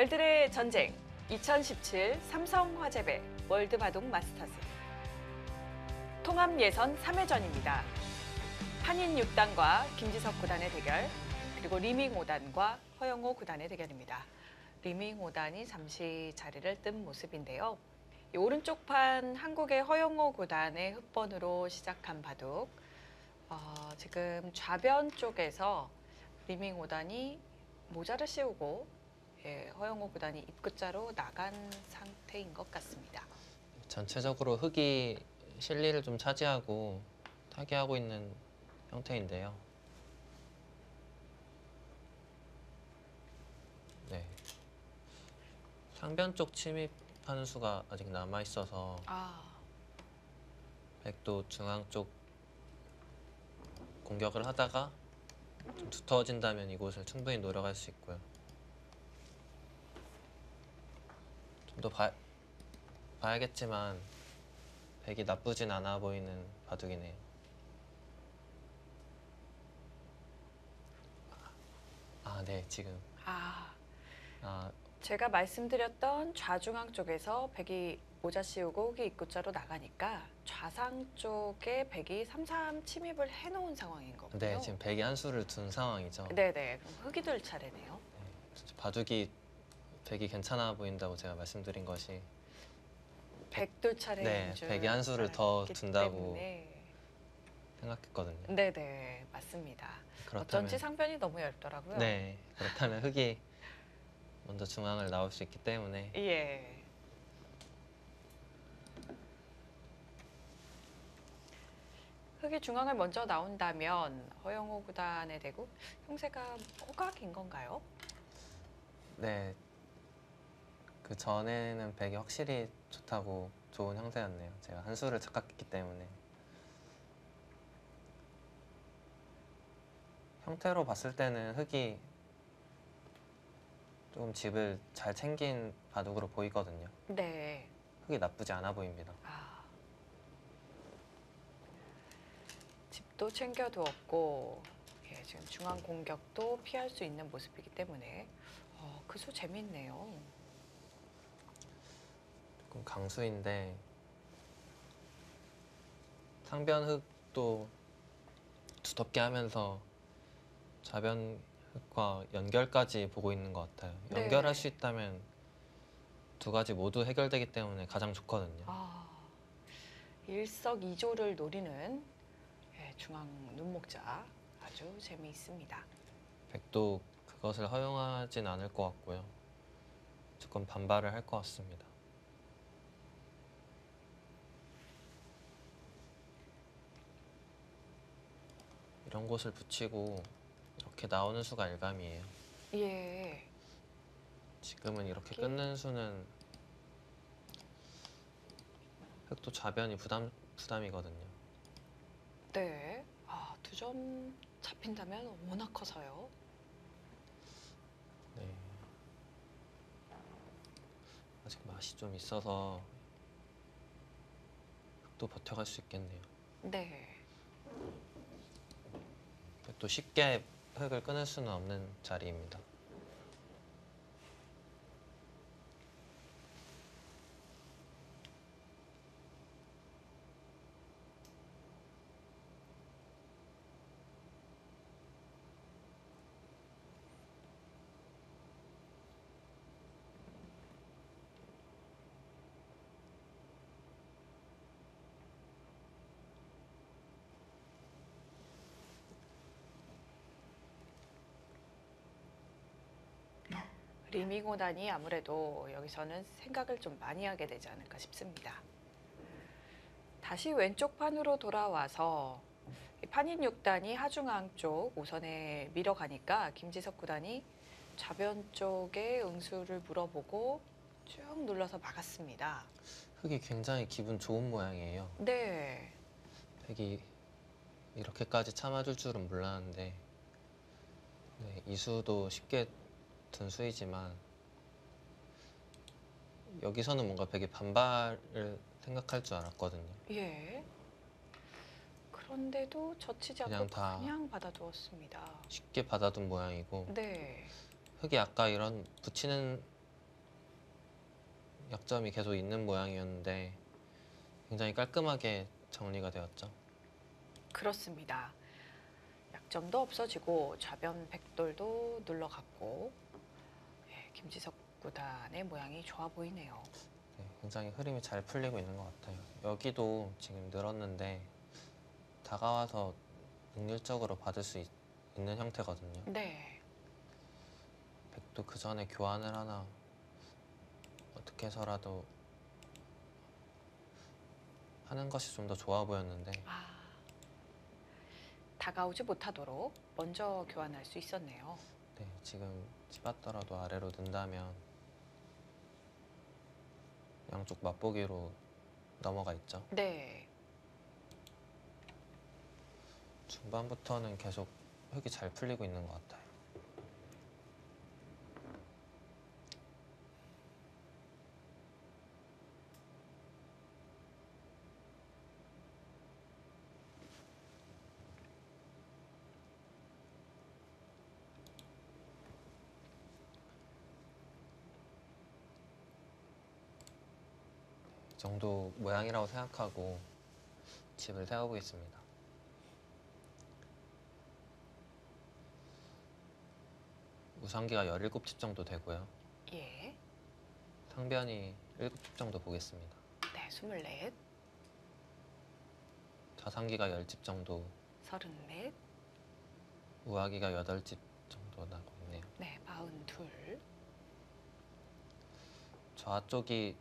별들의 전쟁 2017 삼성화재배 월드바둑 마스터즈 통합 예선 3회전입니다. 판인 6단과 김지석 구단의 대결, 그리고 리밍 5단과 허영호 구단의 대결입니다. 리밍 5단이 잠시 자리를 뜬 모습인데요. 이 오른쪽 판 한국의 허영호 구단의 흑번으로 시작한 바둑, 지금 좌변 쪽에서 리밍 5단이 모자를 씌우고 허영호 구단이 입구자로 나간 상태인 것 같습니다. 전체적으로 흑이 실리를 좀 차지하고 타개하고 있는 형태인데요. 네. 상변 쪽 침입하는 수가 아직 남아 있어서 백도 중앙 쪽 공격을 하다가 좀 두터워진다면 이곳을 충분히 노려갈 수 있고요. 좀 더 봐야겠지만 백이 나쁘진 않아 보이는 바둑이네요. 네, 지금. 제가 말씀드렸던 좌중앙 쪽에서 백이 모자 씌우고 흑이 입구자로 나가니까 좌상 쪽에 백이 3-3 침입을 해놓은 상황인 거군요. 네, 지금 백이 한 수를 둔 상황이죠. 네네, 그럼 흑이 들 차례네요. 네, 바둑이 백이 괜찮아 보인다고 제가 말씀드린 것이 백돌 차례인 줄 백이 한 수를 더 둔다고 때문에. 생각했거든요. 네네, 맞습니다. 어쩐지 상변이 너무 얇더라고요. 네, 그렇다면 흑이 먼저 중앙을 나올 수 있기 때문에. 예. 흑이 중앙을 먼저 나온다면 허영호 구단의 대국 형세가 호각인 건가요? 네, 그 전에는 백이 확실히 좋은 형세였네요. 제가 한 수를 착각했기 때문에. 형태로 봤을 때는 흑이 조금 집을 잘 챙긴 바둑으로 보이거든요. 네. 흑이 나쁘지 않아 보입니다. 집도 챙겨두었고, 지금 중앙 공격도 피할 수 있는 모습이기 때문에 그 수 재밌네요. 조금 강수인데 상변 흑도 두텁게 하면서 좌변 흑과 연결까지 보고 있는 것 같아요. 연결할 수 있다면 두 가지 모두 해결되기 때문에 가장 좋거든요. 일석이조를 노리는 중앙 눈목자 아주 재미있습니다. 백도 그것을 허용하진 않을 것 같고요. 조금 반발을 할 것 같습니다. 이런 곳을 붙이고 이렇게 나오는 수가 일감이에요. 예. 지금은 이렇게 끊는 수는 흑도 좌변이 부담이거든요. 네. 2점 잡힌다면 워낙 커서요. 네. 아직 맛이 좀 있어서 흑도 버텨갈 수 있겠네요. 네. 또 쉽게 흑을 끊을 수는 없는 자리입니다. 리밍 5단이 아무래도 여기서는 생각을 좀 많이 하게 되지 않을까 싶습니다. 다시 왼쪽 판으로 돌아와서 판인 6단이 하중앙 쪽 우선에 밀어가니까 김지석 구단이 좌변 쪽에 응수를 물어보고 쭉 눌러서 막았습니다. 흑이 굉장히 기분 좋은 모양이에요. 네. 백이 이렇게까지 참아줄 줄은 몰랐는데 이 수도 쉽게 든 수이지만 여기서는 뭔가 백이 반발을 생각할 줄 알았거든요. 예. 그런데도 젖히지 않고 그냥 받아두었습니다. 쉽게 받아둔 모양이고 네. 흑이 아까 이런 붙이는 약점이 계속 있는 모양이었는데 굉장히 깔끔하게 정리가 되었죠. 그렇습니다. 약점도 없어지고 좌변 백돌도 눌러갔고 예, 김지석 구단의 모양이 좋아 보이네요. 네, 굉장히 흐름이 잘 풀리고 있는 것 같아요. 여기도 지금 늘었는데 다가와서 능률적으로 받을 수 있는 형태거든요. 네, 백도 그 전에 교환을 하나 어떻게 해서라도 하는 것이 좀 더 좋아 보였는데 다가오지 못하도록 먼저 교환할 수 있었네요. 네, 지금 치받더라도 아래로 는다면 양쪽 맛보기로 넘어가 있죠. 네, 중반부터는 계속 흙이 잘 풀리고 있는 것 같아요. 이 정도 모양이라고 생각하고 집을 세워보겠습니다. 우상기가 17집 정도 되고요. 예, 상변이 7집 정도 보겠습니다. 네, 24, 좌상기가 10집 정도, 34, 우하기가 8집 정도 나고 있네요. 네, 42, 좌쪽이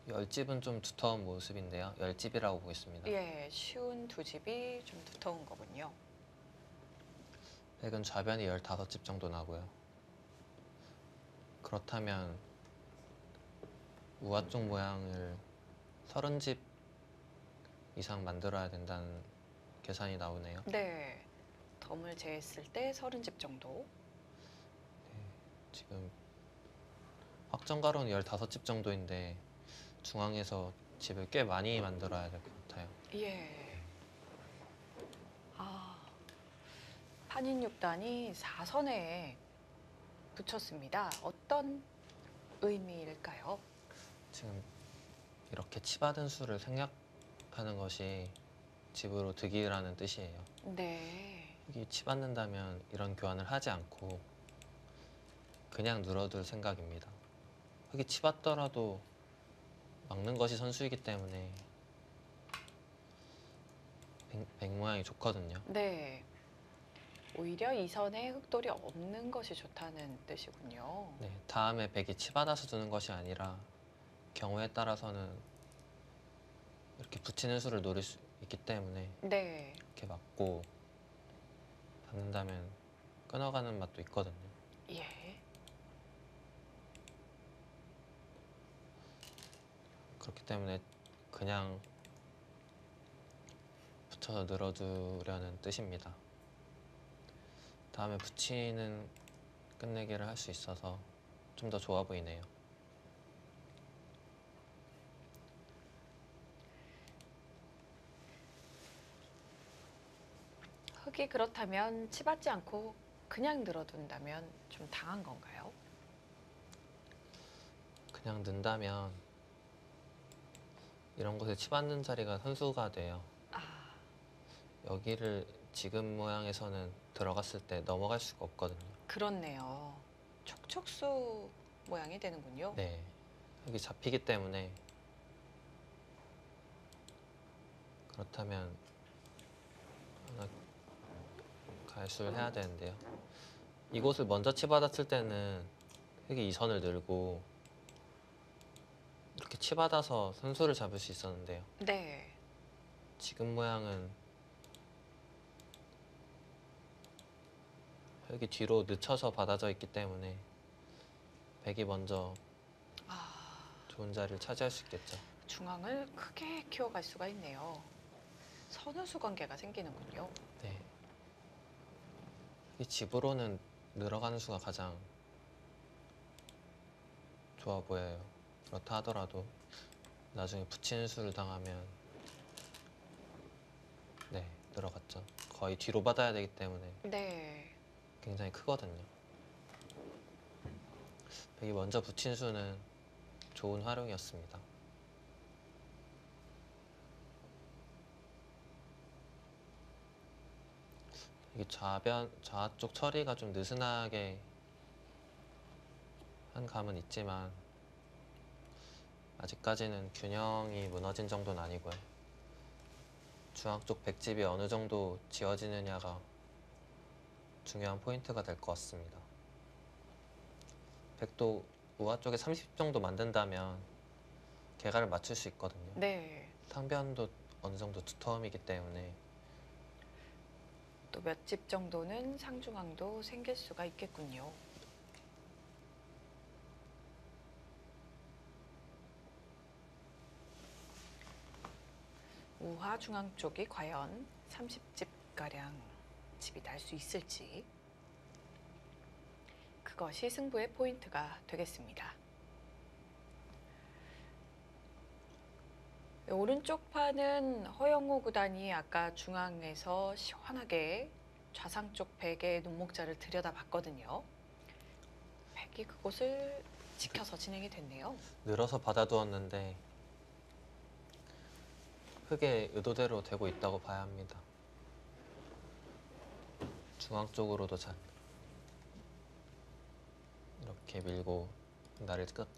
10집은 좀 두터운 모습인데요. 10집이라고 보겠습니다. 예, 쉬운 두 집이 좀 두터운 거군요. 백은 좌변이 15집 정도 나고요. 그렇다면 우하 쪽 모양을 30집 이상 만들어야 된다는 계산이 나오네요. 네, 덤을 재했을 때 30집 정도. 네, 지금 확정가로는 15집 정도인데 중앙에서 집을 꽤 많이 만들어야 될 것 같아요. 예. 판인 6단이 4선에 붙였습니다. 어떤 의미일까요? 지금 이렇게 치받은 수를 생략하는 것이 집으로 득이라는 뜻이에요. 네. 흙이 치받는다면 이런 교환을 하지 않고 그냥 늘어둘 생각입니다. 흙이 치받더라도 막는 것이 선수이기 때문에 백 모양이 좋거든요. 네. 오히려 이 선에 흑돌이 없는 것이 좋다는 뜻이군요. 네, 다음에 백이 치받아서 두는 것이 아니라 경우에 따라서는 이렇게 붙이는 수를 노릴 수 있기 때문에 네. 이렇게 맞고 받는다면 끊어가는 맛도 있거든요. 예. 그렇기 때문에 그냥 붙여서 늘어두려는 뜻입니다. 다음에 붙이는 끝내기를 할 수 있어서 좀 더 좋아 보이네요. 흑이 그렇다면 치받지 않고 그냥 늘어둔다면 좀 당한 건가요? 그냥 는다면 이런 곳에 치받는 자리가 선수가 돼요. 아, 여기를 지금 모양에서는 들어갔을 때 넘어갈 수가 없거든요. 그렇네요. 촉촉수 모양이 되는군요. 네, 여기 잡히기 때문에 그렇다면 하나 갈수를 해야 되는데요. 이곳을 먼저 치받았을 때는 흙이 이 선을 늘고 이렇게 치받아서 선수를 잡을 수 있었는데요. 네. 지금 모양은 흙이 뒤로 늦춰서 받아져 있기 때문에 백이 먼저 아, 좋은 자리를 차지할 수 있겠죠. 중앙을 크게 키워갈 수가 있네요. 선우수 관계가 생기는군요. 네. 이 집으로는 늘어가는 수가 가장 좋아 보여요. 그렇다 하더라도 나중에 붙이는 수를 당하면 네, 늘어갔죠. 거의 뒤로 받아야 되기 때문에 네. 굉장히 크거든요. 백이 먼저 붙인 수는 좋은 활용이었습니다. 이게 좌 쪽 처리가 좀 느슨하게 한 감은 있지만 아직까지는 균형이 무너진 정도는 아니고요. 중앙 쪽 백집이 어느 정도 지어지느냐가 중요한 포인트가 될 것 같습니다. 백도 우아 쪽에 30 정도 만든다면 개가를 맞출 수 있거든요. 네. 상변도 어느 정도 두터움이기 때문에 또 몇 집 정도는 상중앙도 생길 수가 있겠군요. 우하 중앙 쪽이 과연 30집가량 집이 날 수 있을지, 그것이 승부의 포인트가 되겠습니다. 오른쪽 판은 허영호 구단이 아까 중앙에서 시원하게 좌상 쪽 백의 눈목자를 들여다봤거든요. 백이 그곳을 지켜서 진행이 됐네요. 늘어서 받아두었는데 흙의 의도대로 되고 있다고 봐야 합니다. 중앙 쪽으로도 잘 이렇게 밀고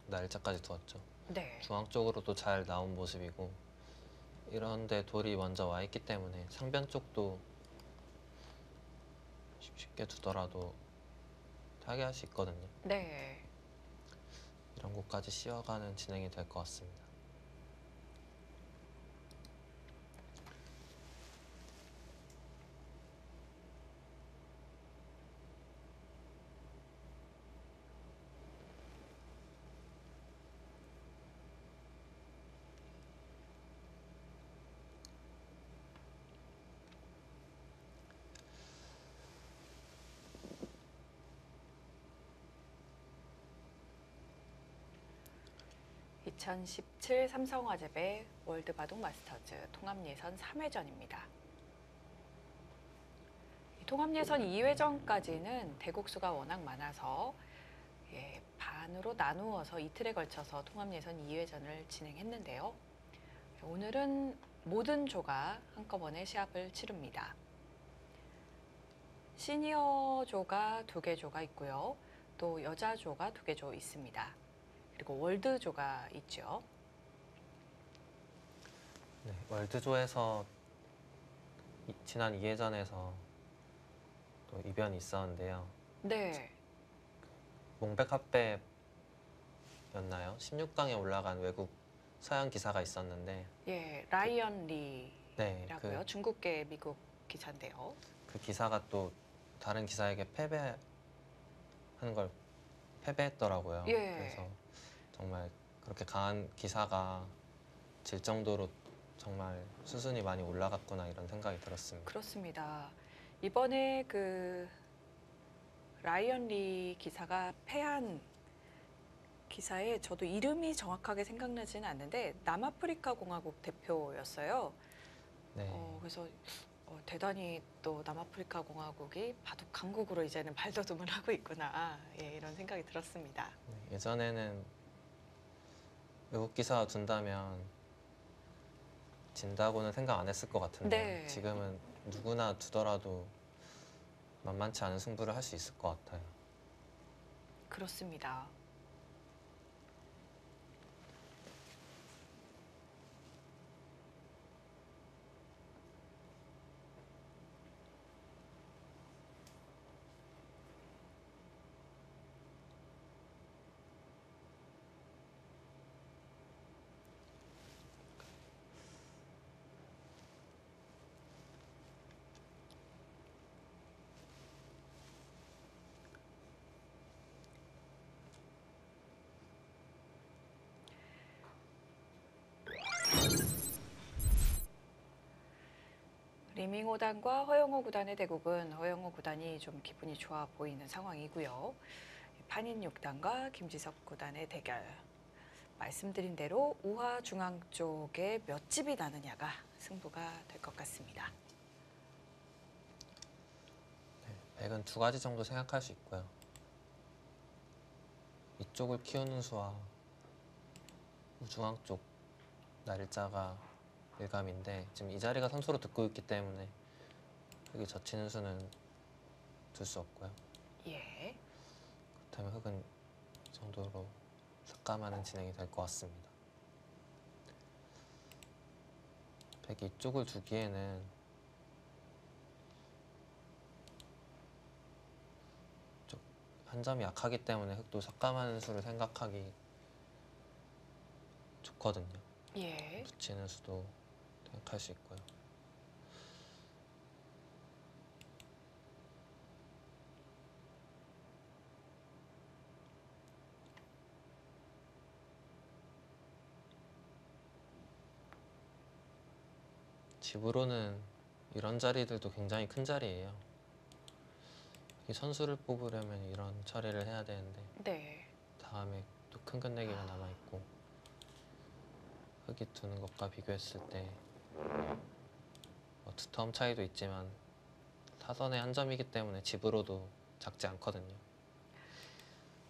날짜까지 두었죠. 네. 중앙 쪽으로도 잘 나온 모습이고, 이런데 돌이 먼저 와 있기 때문에 상변 쪽도 쉽게 두더라도 타개할 수 있거든요. 네. 이런 곳까지 씌워가는 진행이 될 것 같습니다. (2017) 삼성화재배 월드바둑 마스터즈 통합예선 3회전입니다. 통합예선 2회전까지는 대국수가 워낙 많아서 반으로 나누어서 이틀에 걸쳐서 통합예선 2회전을 진행했는데요. 오늘은 모든 조가 한꺼번에 시합을 치릅니다. 시니어 조가 2개 조가 있고요. 또 여자 조가 2개 조 있습니다. 그리고 월드조가 있죠. 네, 월드조에서 지난 2회전에서 또 이변이 있었는데요. 네. 몽백 핫백였나요? 16강에 올라간 외국 서양 기사가 있었는데, 예, 라이언 리라고요. 네, 중국계 미국 기사인데요. 그 기사가 또 다른 기사에게 패배했더라고요. 예. 그래서 정말 그렇게 강한 기사가 질 정도로 정말 수준이 많이 올라갔구나 이런 생각이 들었습니다. 그렇습니다. 이번에 그 라이언 리 기사가 패한 기사에 저도 이름이 정확하게 생각나지는 않는데 남아프리카 공화국 대표였어요. 네, 그래서 대단히 또 남아프리카 공화국이 바둑 강국으로 이제는 발돋움을 하고 있구나, 예, 이런 생각이 들었습니다. 네, 예전에는 외국 기사 둔다면 진다고는 생각 안 했을 것 같은데, 네. 지금은 누구나 두더라도 만만치 않은 승부를 할 수 있을 것 같아요. 그렇습니다. 리밍호단과 허영호 구단의 대국은 허영호 구단이 좀 기분이 좋아 보이는 상황이고요. 판인 6단과 김지석 구단의 대결. 말씀드린 대로 우하 중앙 쪽에 몇 집이 나느냐가 승부가 될 것 같습니다. 네, 백은 2가지 정도 생각할 수 있고요. 이쪽을 키우는 수와 우중앙 쪽 날짜가 일감인데 지금 이 자리가 선수로 듣고 있기 때문에 흙이 젖히는 수는 둘 수 없고요. 예. 그렇다면 흙은 이 정도로 삭감하는 진행이 될 것 같습니다. 백 이쪽을 두기에는 좀 한 점이 약하기 때문에 흙도 삭감하는 수를 생각하기 좋거든요. 예. 붙이는 수도 생각할 수 있고요. 집으로는 이런 자리들도 굉장히 큰 자리예요. 이 선수를 뽑으려면 이런 처리를 해야 되는데 네. 다음에 또 큰 끝내기가 남아있고 흙이 두는 것과 비교했을 때 투텀 차이도 있지만 타선의 한 점이기 때문에 집으로도 작지 않거든요.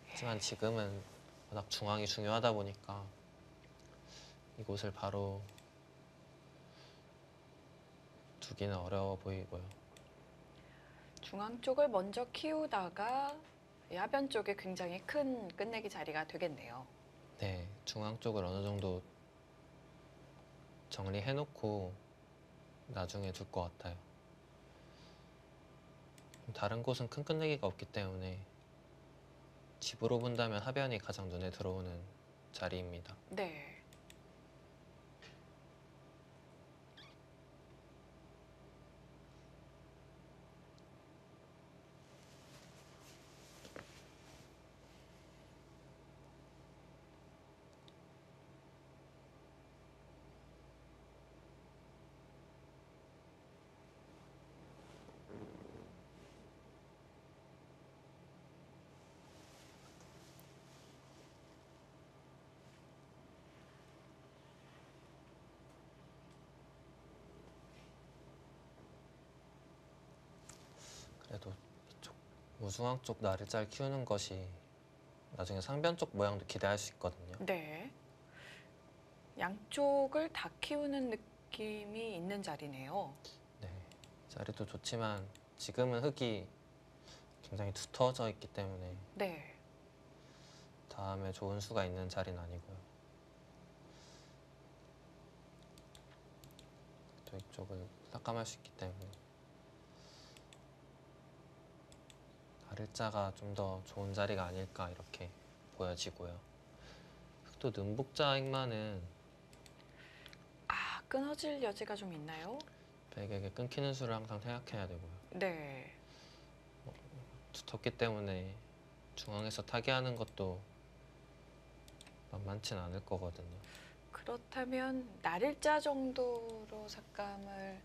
하지만 지금은 워낙 중앙이 중요하다 보니까 이곳을 바로 두기는 어려워 보이고요. 중앙 쪽을 먼저 키우다가 야변 쪽에 굉장히 큰 끝내기 자리가 되겠네요. 네, 중앙 쪽을 어느 정도 정리해놓고 나중에 둘 것 같아요. 다른 곳은 큰 끝내기가 없기 때문에 집으로 본다면 하변이 가장 눈에 들어오는 자리입니다. 네. 그래도 이쪽 우중앙 쪽 나를 잘 키우는 것이 나중에 상변 쪽 모양도 기대할 수 있거든요. 네. 양쪽을 다 키우는 느낌이 있는 자리네요. 네, 자리도 좋지만 지금은 흙이 굉장히 두터워져 있기 때문에 네. 다음에 좋은 수가 있는 자리는 아니고요. 또 이쪽을 삭감할 수 있기 때문에 가를자가 좀 더 좋은 자리가 아닐까 이렇게 보여지고요. 흙도 능복자 액마는 아, 끊어질 여지가 좀 있나요? 백에게 끊기는 수를 항상 생각해야 되고요. 네. 두텁기 때문에 중앙에서 타개하는 것도 만만치는 않을 거거든요. 그렇다면 날일자 정도로 삭감을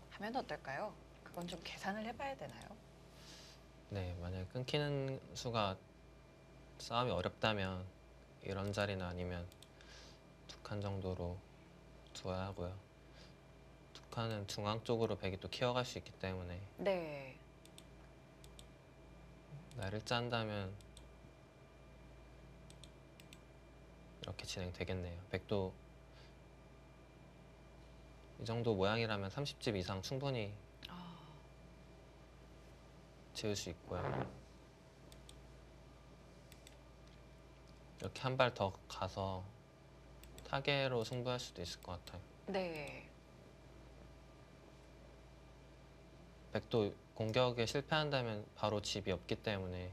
하면 어떨까요? 그건 좀 계산을 해봐야 되나요? 네, 만약에 끊기는 수가 싸움이 어렵다면 이런 자리나 아니면 두 칸 정도로 두어야 하고요. 두 칸은 중앙 쪽으로 백이 또 키워갈 수 있기 때문에 네. 날을 짠다면 이렇게 진행되겠네요. 백도 이 정도 모양이라면 30집 이상 충분히 아, 지을 수 있고요. 이렇게 한 발 더 가서 타개로 승부할 수도 있을 것 같아요. 네. 백도 공격에 실패한다면 바로 집이 없기 때문에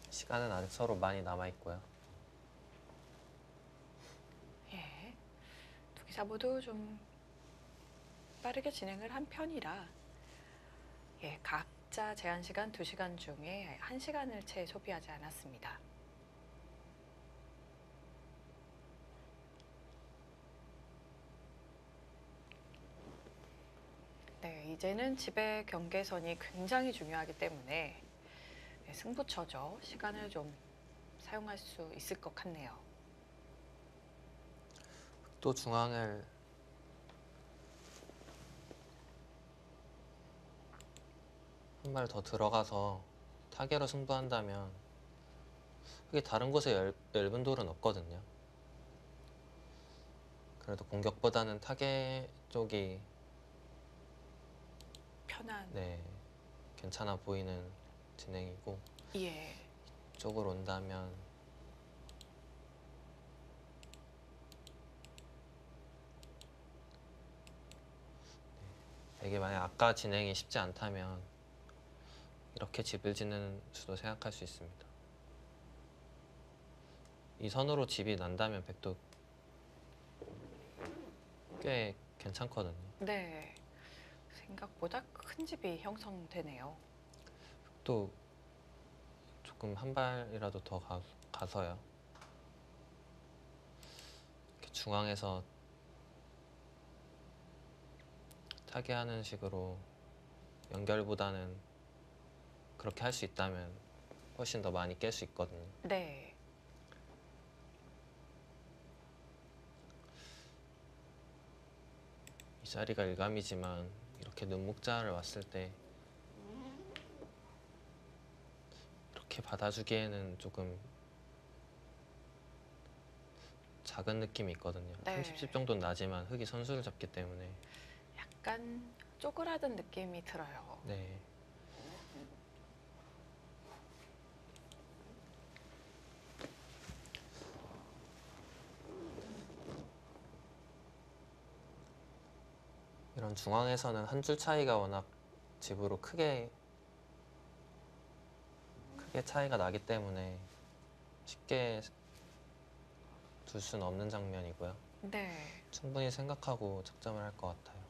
시간은 아직 서로 많이 남아 있고요. 예. 두 기사 모두 좀 빠르게 진행을 한 편이라 예, 각자 제한 시간 2시간 중에 1시간을 채 소비하지 않았습니다. 이제는 지배 경계선이 굉장히 중요하기 때문에 네, 승부처죠. 시간을 좀 사용할 수 있을 것 같네요. 또 중앙을 한 발 더 들어가서 타개로 승부한다면 그게 다른 곳에 얇은 돌은 없거든요. 그래도 공격보다는 타개 쪽이 편한. 네, 괜찮아 보이는 진행이고 예. 이쪽으로 온다면 이게 만약 아까 진행이 쉽지 않다면 이렇게 집을 짓는 수도 생각할 수 있습니다. 이 선으로 집이 난다면 백도 꽤 괜찮거든요. 네. 생각보다 큰 집이 형성되네요. 또 조금 한 발이라도 더 가서요. 이렇게 중앙에서 타개하는 식으로 연결보다는 그렇게 할 수 있다면 훨씬 더 많이 깰 수 있거든요. 네. 이 자리가 일감이지만 이렇게 눈목자를 왔을 때 이렇게 받아주기에는 조금 작은 느낌이 있거든요. 네. 30집 정도는 나지만 흙이 선수를 잡기 때문에 약간 쪼그라든 느낌이 들어요. 네. 이런 중앙에서는 한 줄 차이가 워낙 집으로 크게 차이가 나기 때문에 쉽게 둘 수는 없는 장면이고요. 네. 충분히 생각하고 작점을 할 것 같아요.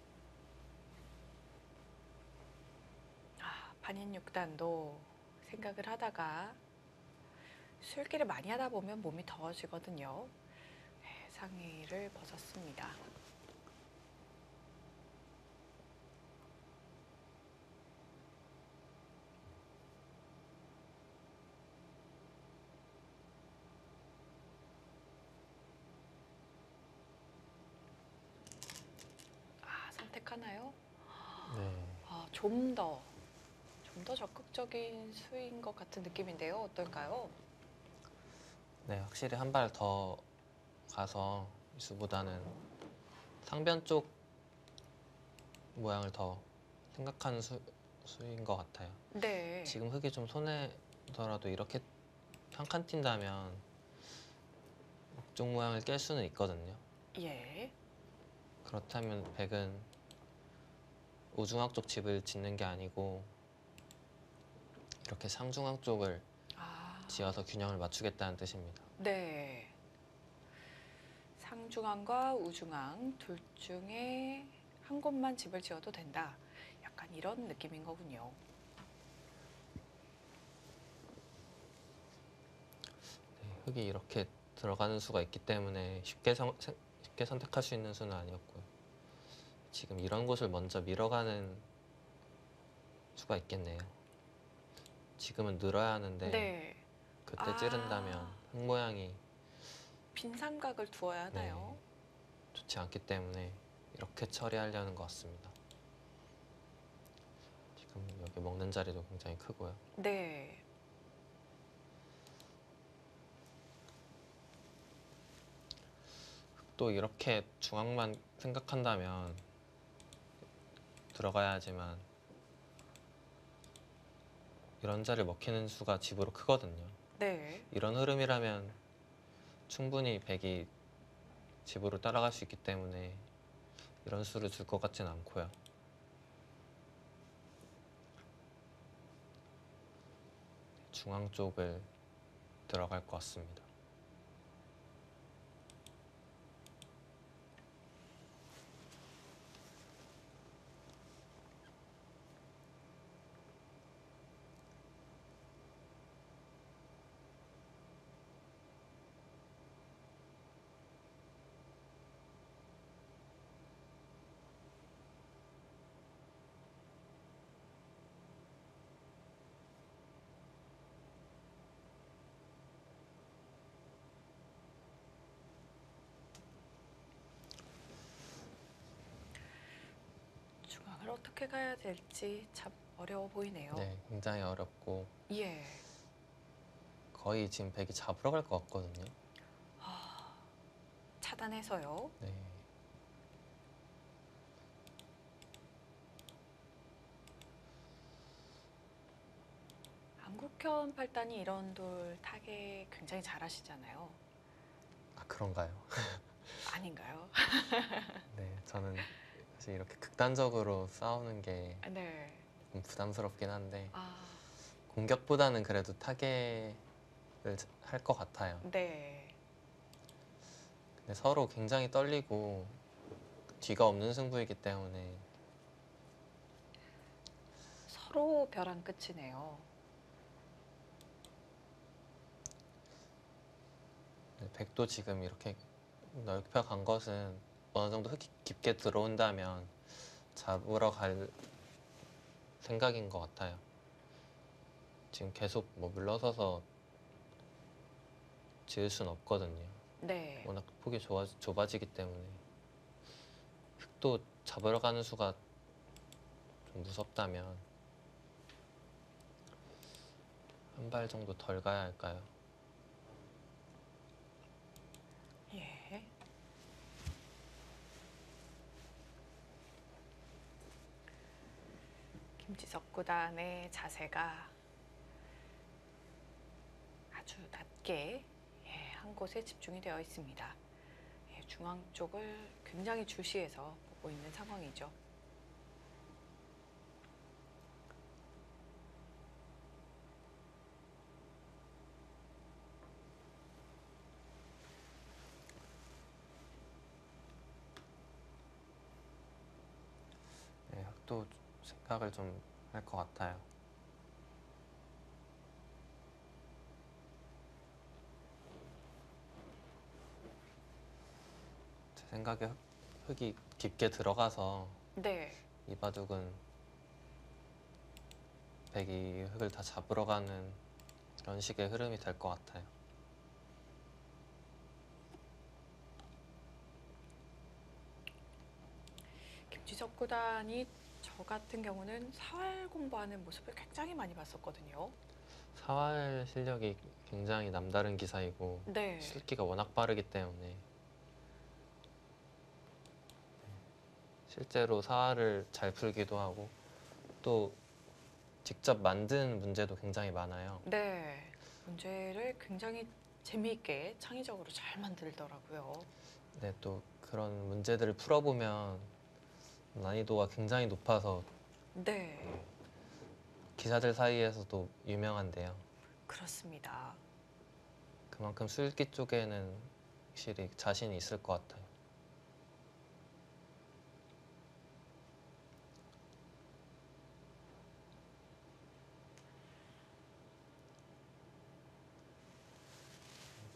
반인 6단도 생각을 하다가 술기를 많이 하다 보면 몸이 더워지거든요. 네, 상의를 벗었습니다. 선택하나요? 네. 좀 더 적극적인 수인 것 같은 느낌인데요. 어떨까요? 네, 확실히 한 발 더 가서 이수보다는 상변 쪽 모양을 더 생각하는 수인 것 같아요. 네. 지금 흙이 좀 손해더라도 이렇게 한 칸 튄다면 이쪽 모양을 깰 수는 있거든요. 예. 그렇다면 백은 우중앙 쪽 집을 짓는 게 아니고 이렇게 상중앙 쪽을 지어서 균형을 맞추겠다는 뜻입니다. 네. 상중앙과 우중앙 둘 중에 한 곳만 집을 지어도 된다. 약간 이런 느낌인 거군요. 네, 흙이 이렇게 들어가는 수가 있기 때문에 쉽게 선택할 수 있는 수는 아니었고요. 지금 이런 곳을 먼저 밀어가는 수가 있겠네요. 지금은 늘어야 하는데 네. 그때 찌른다면 흙 모양이 빈 삼각을 두어야 네, 하나요? 좋지 않기 때문에 이렇게 처리하려는 것 같습니다. 지금 여기 먹는 자리도 굉장히 크고요. 네. 또 이렇게 중앙만 생각한다면 들어가야 하지만 이런 자리를 먹히는 수가 집으로 크거든요. 네. 이런 흐름이라면 충분히 백이 집으로 따라갈 수 있기 때문에 이런 수를 줄 것 같진 않고요. 중앙 쪽을 들어갈 것 같습니다. 정말 어떻게 가야 될지 참 어려워 보이네요. 네, 굉장히 어렵고 예. 거의 지금 백이 잡으러 갈 것 같거든요. 아, 차단해서요. 네. 안국현 팔단이 이런 돌 타겟 굉장히 잘하시잖아요. 아, 그런가요? 아닌가요? 네, 저는 사실 이렇게 극단적으로 싸우는 게 네. 좀 부담스럽긴 한데 아, 공격보다는 그래도 타겟을 할 것 같아요. 네. 근데 서로 굉장히 떨리고 뒤가 없는 승부이기 때문에 서로 벼랑 끝이네요. 네, 백도 지금 이렇게 넓혀 간 것은 어느 정도 흙이 깊게 들어온다면 잡으러 갈 생각인 것 같아요. 지금 계속 뭐 물러서서 지을 순 없거든요. 네. 워낙 폭이 좁아지기 때문에 흙도 잡으러 가는 수가 좀 무섭다면 한 발 정도 덜 가야 할까요? 예. 김지석 구단의 자세가 아주 낮게 한 곳에 집중이 되어 있습니다. 중앙 쪽을 굉장히 주시해서 보고 있는 상황이죠. 네, 흙도 생각을 좀 할 것 같아요. 제 생각에 흙이 깊게 들어가서 네. 이 바둑은 백이 흙을 다 잡으러 가는 그런 식의 흐름이 될 것 같아요. 김지석 구단이 저 같은 경우는 사활 공부하는 모습을 굉장히 많이 봤었거든요. 사활 실력이 굉장히 남다른 기사이고 네. 실기가 워낙 빠르기 때문에 실제로 사활을 잘 풀기도 하고 또 직접 만든 문제도 굉장히 많아요. 네. 문제를 굉장히 재미있게 창의적으로 잘 만들더라고요. 네, 또 그런 문제들을 풀어보면 난이도가 굉장히 높아서 네. 기사들 사이에서도 유명한데요. 그렇습니다. 그만큼 수읽기 쪽에는 확실히 자신이 있을 것 같아요.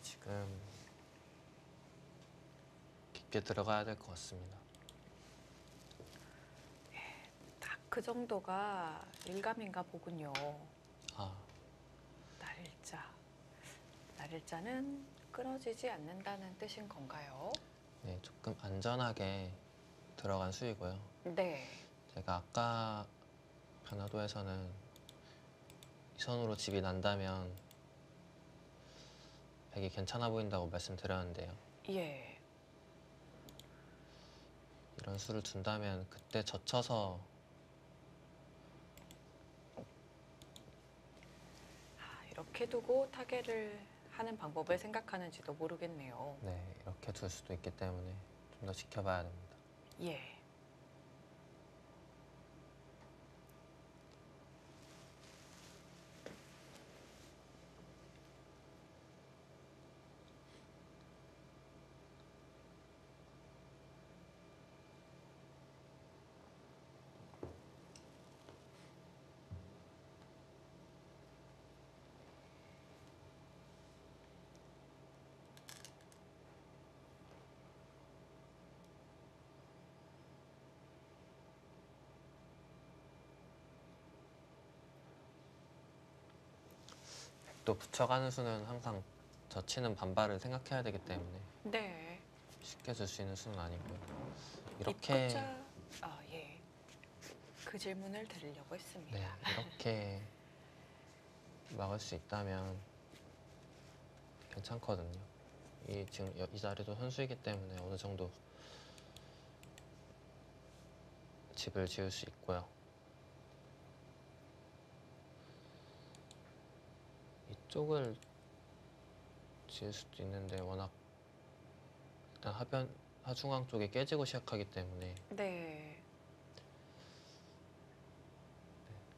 지금 깊게 들어가야 될 것 같습니다. 딱 그 정도가 일감인가 보군요. 아, 날일자. 날일자는 끊어지지 않는다는 뜻인 건가요? 네, 조금 안전하게 들어간 수이고요. 네. 제가 아까 변화도에서는 이 선으로 집이 난다면 백이 괜찮아 보인다고 말씀드렸는데요. 예. 이런 수를 둔다면 그때 젖혀서 이렇게 두고 타개를 하는 방법을 생각하는지도 모르겠네요. 네, 이렇게 둘 수도 있기 때문에 좀 더 지켜봐야 됩니다. 예. 또 붙여가는 수는 항상 젖히는 반발을 생각해야 되기 때문에 네. 쉽게 줄 수 있는 수는 아니고요. 이렇게 입구자. 예. 그 질문을 드리려고 했습니다. 네, 이렇게 막을 수 있다면 괜찮거든요. 지금 이 자리도 선수이기 때문에 어느 정도 집을 지을 수 있고요. 이쪽을 지을 수도 있는데 워낙 일단 하중앙 쪽이 깨지고 시작하기 때문에 네.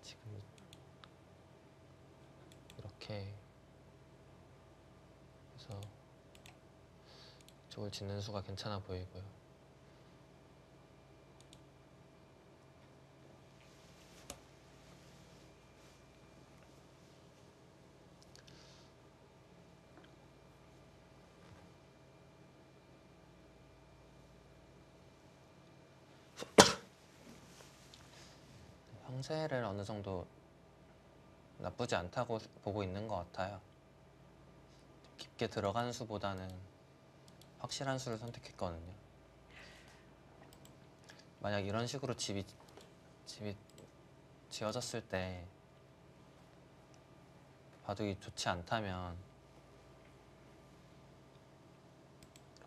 지금 이렇게 해서 이쪽을 짓는 수가 괜찮아 보이고요. 형세를 어느 정도 나쁘지 않다고 보고 있는 것 같아요. 깊게 들어가는 수보다는 확실한 수를 선택했거든요. 만약 이런 식으로 집이 지어졌을 때 바둑이 좋지 않다면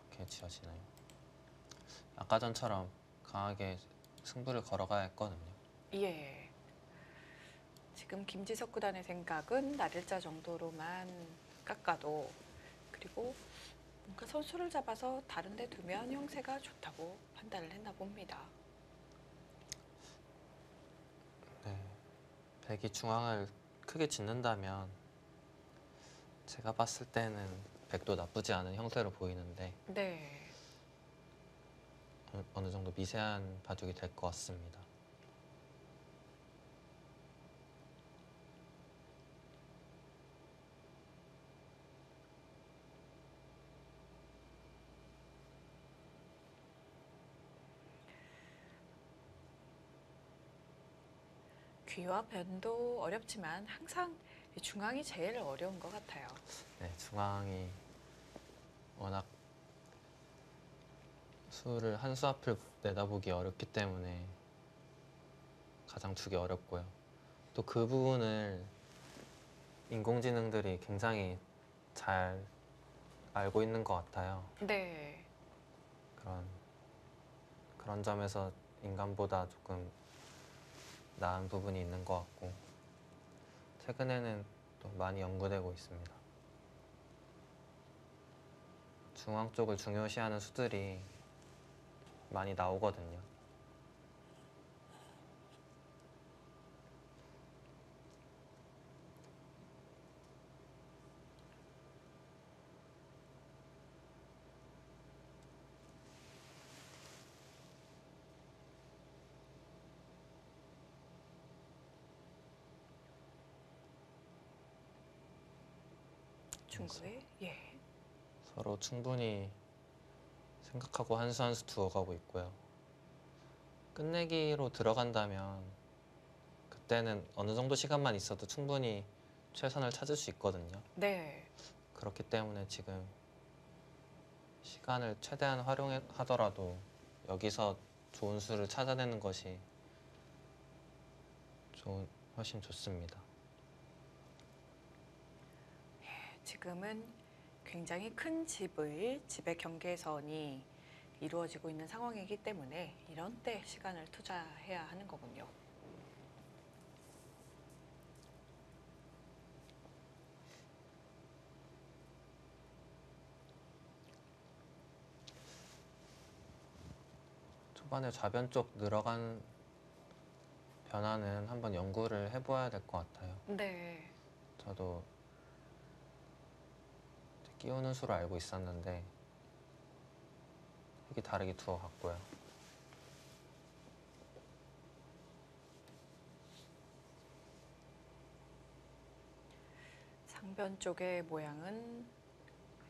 이렇게 지어지나요? 아까 전처럼 강하게 승부를 걸어가야 했거든요. 예. 지금 김지석 구단의 생각은 날일자 정도로만 깎아도, 그리고 뭔가 선수를 잡아서 다른 데 두면 형세가 좋다고 판단을 했나 봅니다. 네, 백이 중앙을 크게 짓는다면 제가 봤을 때는 백도 나쁘지 않은 형태로 보이는데 네. 어느 정도 미세한 바둑이 될 것 같습니다. 귀와 변도 어렵지만 항상 이 중앙이 제일 어려운 것 같아요. 네, 중앙이 워낙 수를 한 수 앞을 내다보기 어렵기 때문에 가장 두기 어렵고요. 또 그 부분을 인공지능들이 굉장히 잘 알고 있는 것 같아요. 네. 그런 점에서 인간보다 조금 나은 부분이 있는 것 같고 최근에는 또 많이 연구되고 있습니다. 중앙 쪽을 중요시하는 수들이 많이 나오거든요. 중구에 예. 서로 충분히 생각하고 한 수 한 수 두어가고 있고요. 끝내기로 들어간다면 그때는 어느 정도 시간만 있어도 충분히 최선을 찾을 수 있거든요. 네. 그렇기 때문에 지금 시간을 최대한 활용하더라도 여기서 좋은 수를 찾아내는 것이 훨씬 좋습니다. 지금은 굉장히 큰 집의 경계선이 이루어지고 있는 상황이기 때문에 이런 때 시간을 투자해야 하는 거군요. 초반에 좌변 쪽 늘어간 변화는 한번 연구를 해봐야 될 것 같아요. 네. 저도 끼우는 수를 알고 있었는데 흙이 다르게 두어갔고요. 상변 쪽의 모양은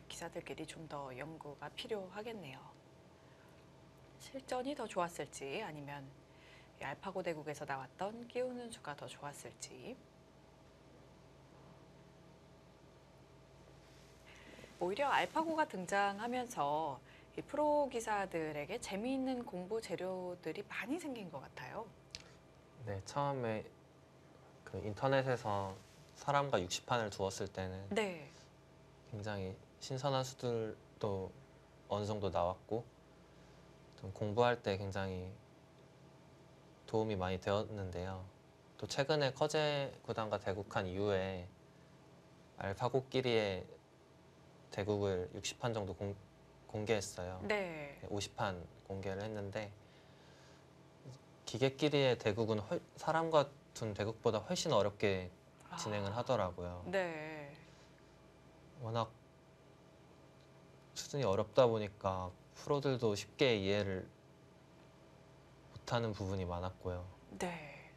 기사들끼리 좀 더 연구가 필요하겠네요. 실전이 더 좋았을지 아니면 이 알파고 대국에서 나왔던 끼우는 수가 더 좋았을지. 오히려 알파고가 등장하면서 이 프로 기사들에게 재미있는 공부 재료들이 많이 생긴 것 같아요. 네, 처음에 그 인터넷에서 사람과 60판을 두었을 때는 네. 굉장히 신선한 수들도 어느 정도 나왔고 좀 공부할 때 굉장히 도움이 많이 되었는데요. 또 최근에 커제 구단과 대국한 이후에 알파고끼리의 대국을 60판 정도 공개했어요. 네. 50판 공개를 했는데 기계끼리의 대국은 사람과 둔 대국보다 훨씬 어렵게 진행을 하더라고요. 네. 워낙 수준이 어렵다 보니까 프로들도 쉽게 이해를 못하는 부분이 많았고요. 네.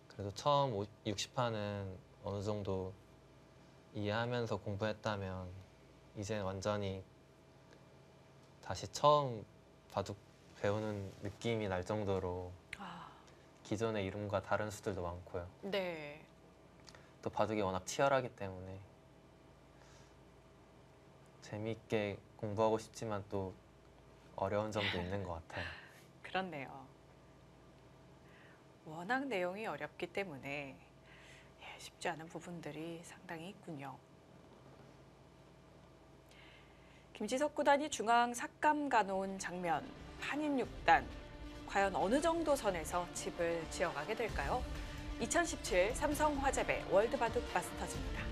그래도 처음 60판은 어느 정도 이해하면서 공부했다면 이제 완전히 다시 처음 바둑 배우는 느낌이 날 정도로 아, 기존의 이름과 다른 수들도 많고요. 네. 또 바둑이 워낙 치열하기 때문에 재미있게 공부하고 싶지만 또 어려운 점도 있는 것 같아요. 그렇네요. 워낙 내용이 어렵기 때문에 쉽지 않은 부분들이 상당히 있군요. 김지석 구단이 중앙 삭감 가놓은 장면, 판인 6단, 과연 어느 정도 선에서 집을 지어가게 될까요? 2017 삼성화재배 월드바둑 마스터즈입니다.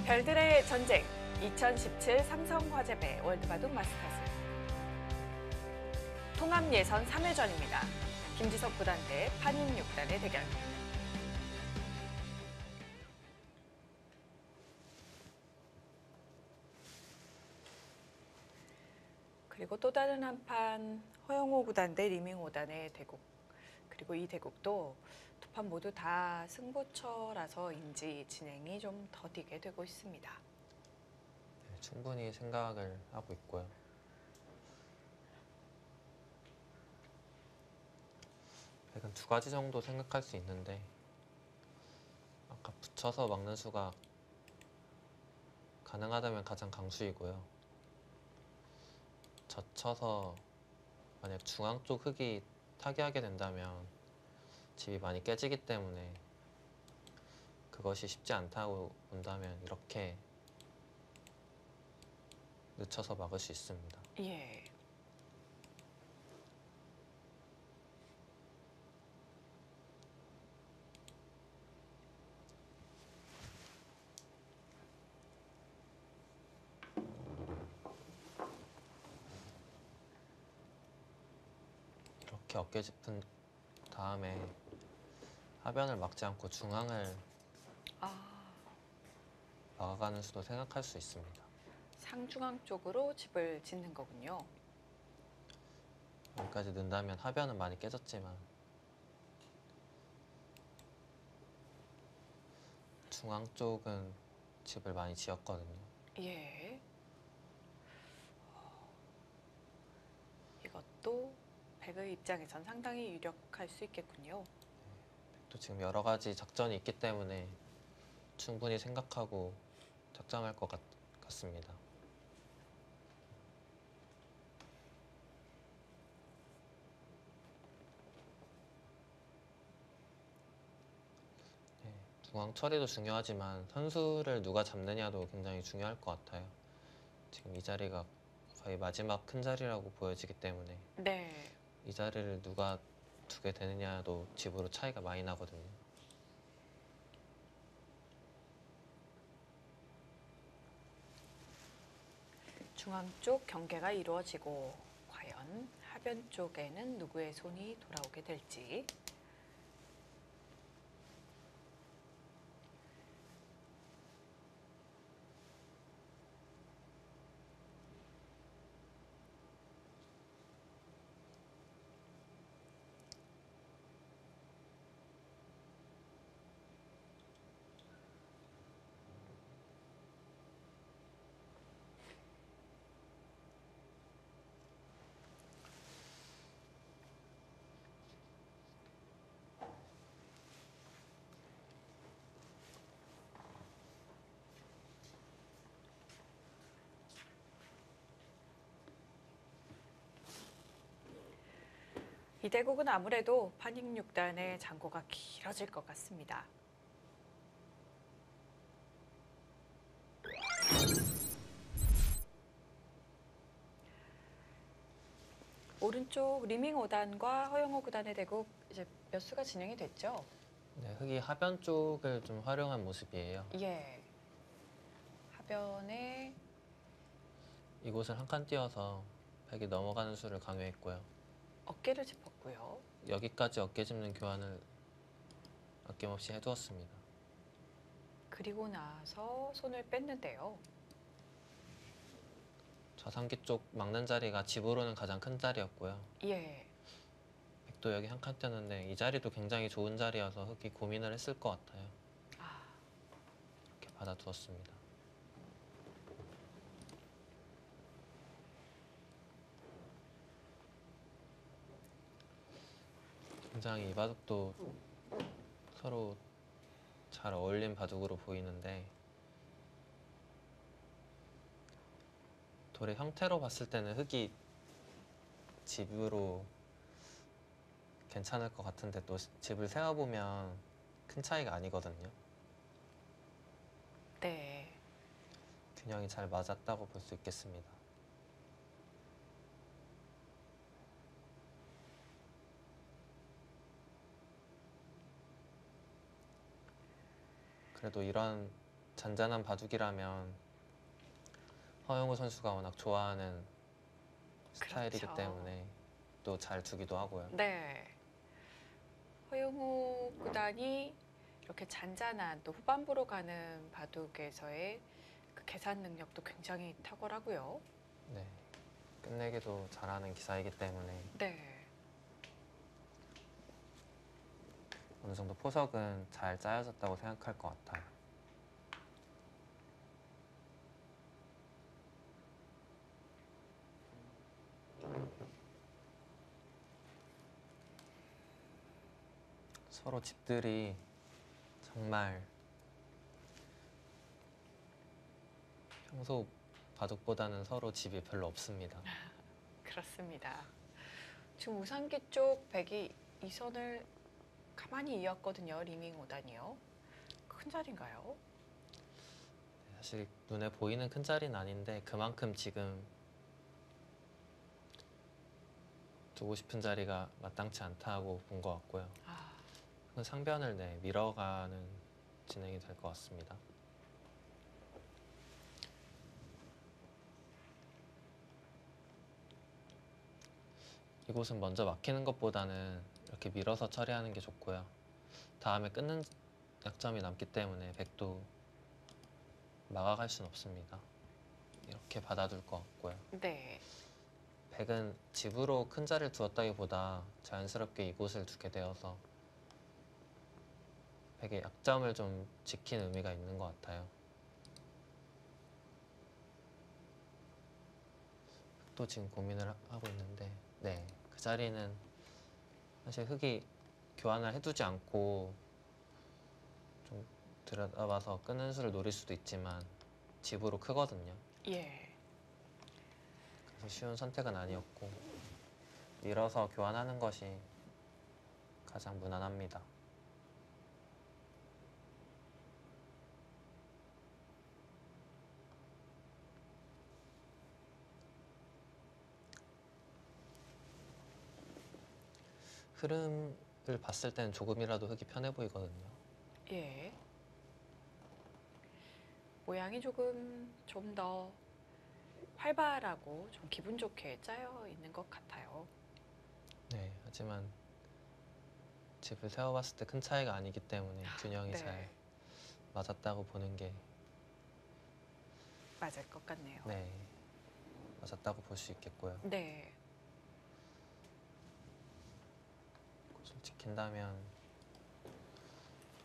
별들의 전쟁 2017 삼성화재배 월드바둑 마스터즈 통합 예선 3회전입니다. 김지석 구단 대 판인 6단의 대결. 그리고 또 다른 한판 허영호 구단 대 리밍 5단의 대국. 그리고 이 대국도 두 판 모두 다 승부처라서인지 진행이 좀 더디게 되고 있습니다. 네, 충분히 생각을 하고 있고요. 백은 두 가지 정도 생각할 수 있는데 아까 붙여서 막는 수가 가능하다면 가장 강수이고요. 젖혀서 만약 중앙 쪽 흙이 타개하게 된다면 집이 많이 깨지기 때문에 그것이 쉽지 않다고 본다면 이렇게 늦춰서 막을 수 있습니다. 예. 이렇게 어깨 짚은 다음에 하변을 막지 않고 중앙을 아, 막아가는 수도 생각할 수 있습니다. 상중앙 쪽으로 집을 짓는 거군요. 여기까지 넣는다면 하변은 많이 깨졌지만 중앙 쪽은 집을 많이 지었거든요. 예. 이것도 백의 입장에선 상당히 유력할 수 있겠군요. 또 지금 여러 가지 작전이 있기 때문에 충분히 생각하고 작정할 것 같습니다. 네, 중앙 처리도 중요하지만 선수를 누가 잡느냐도 굉장히 중요할 것 같아요. 지금 이 자리가 거의 마지막 큰 자리라고 보여지기 때문에 네. 이 자리를 누가 두게 되느냐도 집으로 차이가 많이 나거든요. 중앙 쪽 경계가 이루어지고 과연 하변 쪽에는 누구의 손이 돌아오게 될지. 이 대국은 아무래도 판익 6단의 장고가 길어질 것 같습니다. 오른쪽 리밍 5단과 허영호 9단의 대국 이제 몇 수가 진행이 됐죠? 네, 흑이 하변 쪽을 좀 활용한 모습이에요. 예. 하변에 이곳을 한 칸 띄워서 백이 넘어가는 수를 강요했고요. 어깨를 짚었고요. 여기까지 어깨 짚는 교환을 아낌없이 해두었습니다. 그리고 나서 손을 뺐는데요. 좌상기 쪽 막는 자리가 집으로는 가장 큰 자리였고요. 예. 백도 여기 한 칸 띄었는데 이 자리도 굉장히 좋은 자리여서 흑이 고민을 했을 것 같아요. 아, 이렇게 받아두었습니다. 굉장히 이 바둑도 서로 잘 어울린 바둑으로 보이는데 돌의 형태로 봤을 때는 흑이 집으로 괜찮을 것 같은데 또 집을 세어보면 큰 차이가 아니거든요. 네. 균형이 잘 맞았다고 볼 수 있겠습니다. 그래도 이런 잔잔한 바둑이라면 허영우 선수가 워낙 좋아하는 스타일이기 그렇죠. 때문에 또 잘 두기도 하고요. 네. 허영호 9단이 이렇게 잔잔한 또 후반부로 가는 바둑에서의 그 계산 능력도 굉장히 탁월하고요. 네, 끝내기도 잘하는 기사이기 때문에 네. 어느 정도 포석은 잘 짜여졌다고 생각할 것 같아요. 서로 집들이 정말 평소 바둑보다는 서로 집이 별로 없습니다. 그렇습니다. 지금 우상기 쪽 백이 이 선을 가만히 이었거든요. 리밍 5단이요. 큰 자리인가요? 사실 눈에 보이는 큰 자리는 아닌데 그만큼 지금 두고 싶은 자리가 마땅치 않다고 본 것 같고요. 아, 상변을 밀어가는 진행이 될 것 같습니다. 이곳은 먼저 막히는 것보다는 이렇게 밀어서 처리하는 게 좋고요. 다음에 끊는 약점이 남기 때문에 백도 막아갈 수는 없습니다. 이렇게 받아둘 것 같고요. 네. 백은 집으로 큰 자리를 두었다기보다 자연스럽게 이곳을 두게 되어서 백의 약점을 좀 지킨 의미가 있는 것 같아요. 또 지금 고민을 하고 있는데 네, 그 자리는 사실 흑이 교환을 해두지 않고 좀 들여다봐서 끄는 수를 노릴 수도 있지만 집으로 크거든요. 예. 그래서 쉬운 선택은 아니었고 밀어서 교환하는 것이 가장 무난합니다. 흐름을 봤을 때는 조금이라도 흑이 편해 보이거든요. 예. 모양이 조금 좀 더 활발하고 좀 기분 좋게 짜여 있는 것 같아요. 네, 하지만 집을 세워봤을 때 큰 차이가 아니기 때문에 균형이 네. 잘 맞았다고 보는 게 맞을 것 같네요. 네, 맞았다고 볼 수 있겠고요. 네. 그것을 지킨다면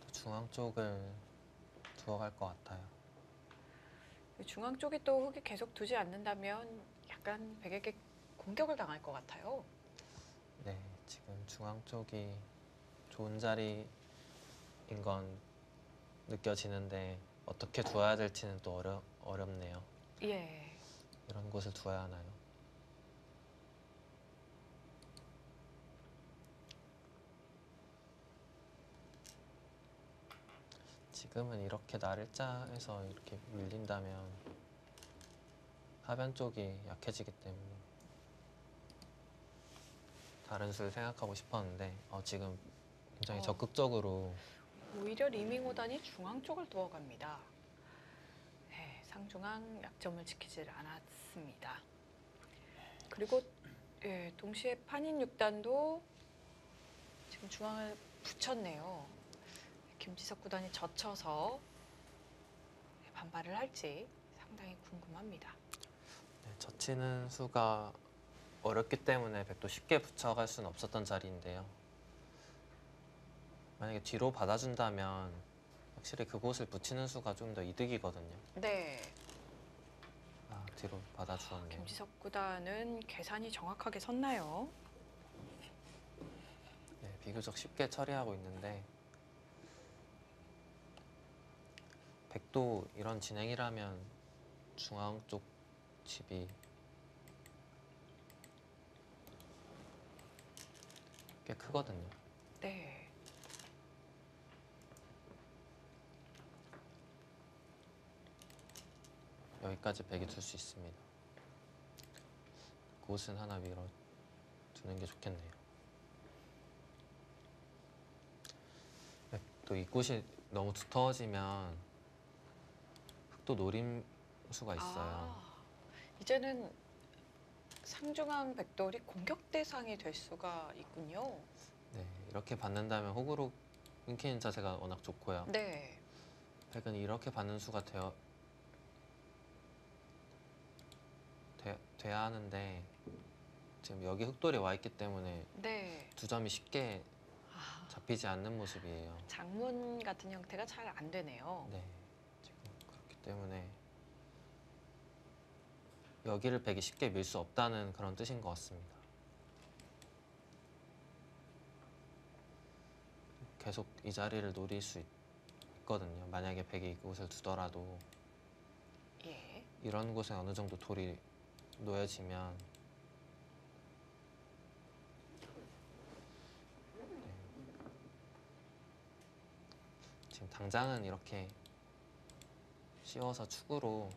또 중앙 쪽을 두어갈 것 같아요. 중앙 쪽에 또 흙이 계속 두지 않는다면 약간 백에게 공격을 당할 것 같아요. 네, 지금 중앙 쪽이 좋은 자리인 건 느껴지는데 어떻게 두어야 될지는 또 어렵네요. 예. 이런 곳을 두어야 하나요? 지금은 이렇게 날짜에서 이렇게 밀린다면 하변 쪽이 약해지기 때문에 다른 수를 생각하고 싶었는데 지금 굉장히 어. 적극적으로 오히려 리밍 5단이 중앙 쪽을 두어갑니다. 네, 상중앙 약점을 지키질 않았습니다. 그리고 동시에 판인 6단도 지금 중앙을 붙였네요. 김지석 구단이 젖혀서 반발을 할지 상당히 궁금합니다. 네, 젖히는 수가 어렵기 때문에 백도 쉽게 붙여갈 수는 없었던 자리인데요. 만약에 뒤로 받아준다면 확실히 그곳을 붙이는 수가 좀 더 이득이거든요. 네, 뒤로 받아주었네요. 김지석 구단은 계산이 정확하게 섰나요? 네, 비교적 쉽게 처리하고 있는데 백도 이런 진행이라면 중앙 쪽 집이 꽤 크거든요. 네. 여기까지 백이 둘 수 있습니다. 그곳은 하나 밀어 두는 게 좋겠네요. 네, 또 이 곳이 너무 두터워지면 흑도 노림수가 있어요. 이제는 상중앙 백돌이 공격 대상이 될 수가 있군요. 네, 이렇게 받는다면 호구로 끊기는 자세가 워낙 좋고요. 네. 백은 이렇게 받는 수가 돼야 하는데 지금 여기 흑돌이 와 있기 때문에 네. 두 점이 쉽게 아, 잡히지 않는 모습이에요. 장문 같은 형태가 잘 안 되네요. 네, 지금 그렇기 때문에 여기를 백이 쉽게 밀 수 없다는 그런 뜻인 것 같습니다. 계속 이 자리를 노릴 수 있거든요. 만약에 백이 이곳을 두더라도 예. 이런 곳에 어느 정도 돌이 놓여지면 지금 당장은 이렇게 씌워서 축으로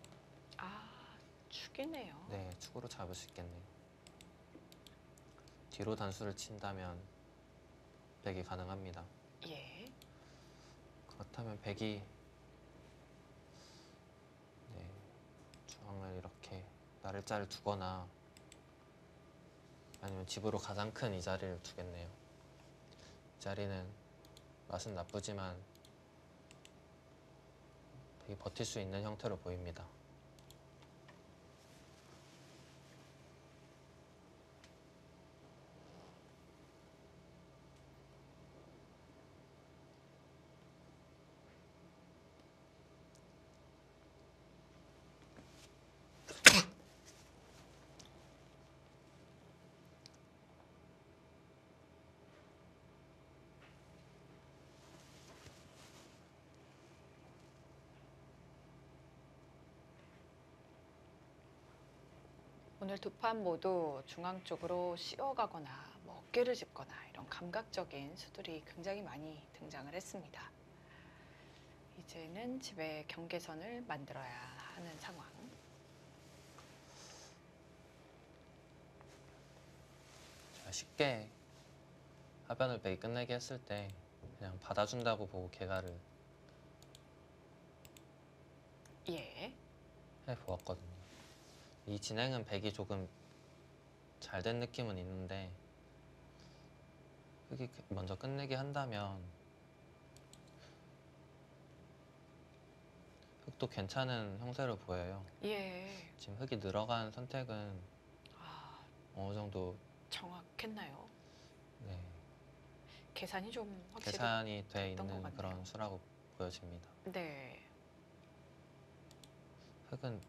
축이네요. 축으로 잡을 수 있겠네요. 뒤로 단수를 친다면 백이 가능합니다. 예. 그렇다면 백이 중앙을 이렇게 나를자를 두거나 아니면 집으로 가장 큰 이 자리를 두겠네요. 이 자리는 맛은 나쁘지만 백이 버틸 수 있는 형태로 보입니다. 오늘 두 판 모두 중앙 쪽으로 씌워가거나 뭐 어깨를 짚거나 이런 감각적인 수들이 굉장히 많이 등장을 했습니다. 이제는 집의 경계선을 만들어야 하는 상황. 제가 쉽게 하변을 백이 끝내게 했을 때 그냥 받아준다고 보고 개가를 예. 해보았거든요. 이 진행은 백이 조금 잘 된 느낌은 있는데 흑이 먼저 끝내게 한다면 흑도 괜찮은 형태로 보여요. 예. 지금 흑이 늘어간 선택은 어느 정도 정확했나요? 네, 계산이 좀 확실히 계산이 돼 됐던 것 있는 같네요. 그런 수라고 보여집니다. 네. 흑은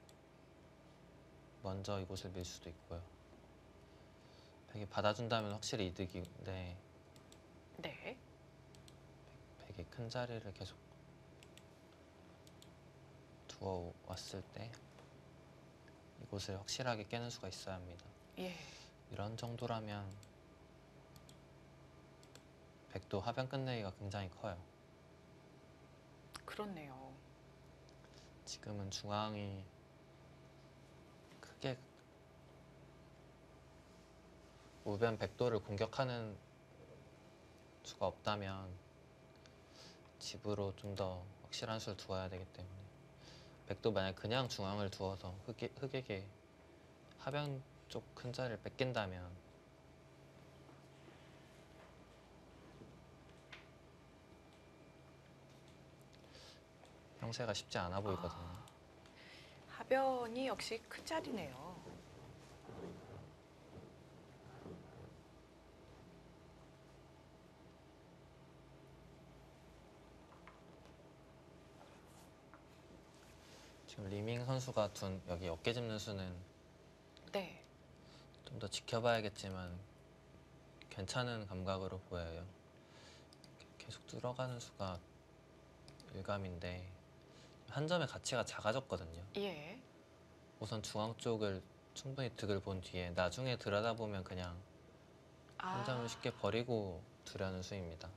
먼저 이곳을 밀 수도 있고요. 백이 받아준다면 확실히 이득인데 네. 백이 큰 자리를 계속 두어 왔을 때 이곳을 확실하게 깨는 수가 있어야 합니다. 예. 이런 정도라면 백도 하변 끝내기가 굉장히 커요. 그렇네요. 지금은 중앙이 크게 우변 백도를 공격하는 수가 없다면 집으로 좀 더 확실한 수를 두어야 되기 때문에 백도 만약 그냥 중앙을 두어서 흑에게 하변 쪽 큰 자리를 뺏긴다면 형세가 쉽지 않아 보이거든요. 하변이 역시 큰 자리네요. 지금 리밍 선수가 둔 여기 어깨 짚는 수는 네. 좀 더 지켜봐야겠지만 괜찮은 감각으로 보여요. 계속 뚫어가는 수가 일감인데 한 점의 가치가 작아졌거든요. 예. 우선 중앙 쪽을 충분히 득을 본 뒤에 나중에 들여다보면 그냥 한 점을 쉽게 버리고 두려는 수입니다.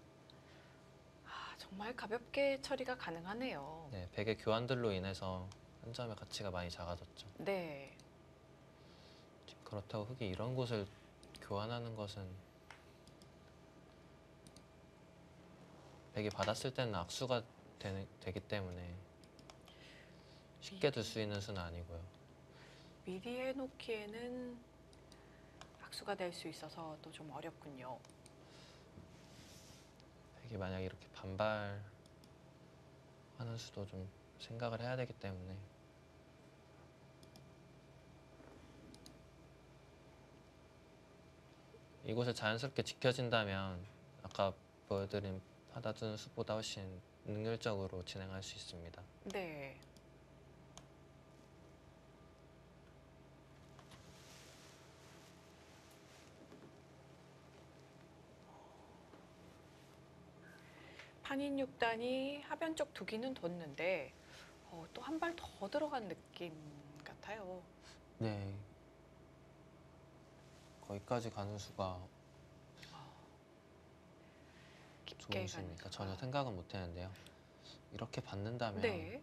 정말 가볍게 처리가 가능하네요. 네, 백의 교환들로 인해서 한 점의 가치가 많이 작아졌죠. 네. 그렇다고 흑이 이런 곳을 교환하는 것은 백이 받았을 때는 악수가 되기 때문에 쉽게 둘 수 있는 수는 아니고요. 미리 해놓기에는 악수가 될 수 있어서 또 좀 어렵군요. 백이 만약 이렇게 반발하는 수도 좀 생각을 해야 되기 때문에 이곳을 자연스럽게 지켜진다면 아까 보여드린 받아주는 수보다 훨씬 능률적으로 진행할 수 있습니다. 네. 판인 6단이 하변 쪽 두기는 뒀는데 또 한 발 더 들어간 느낌 같아요. 네. 거기까지 가는 수가 깊게 좋은 가는 수입니다. 수가. 전혀 생각은 못 했는데요. 이렇게 받는다면 네.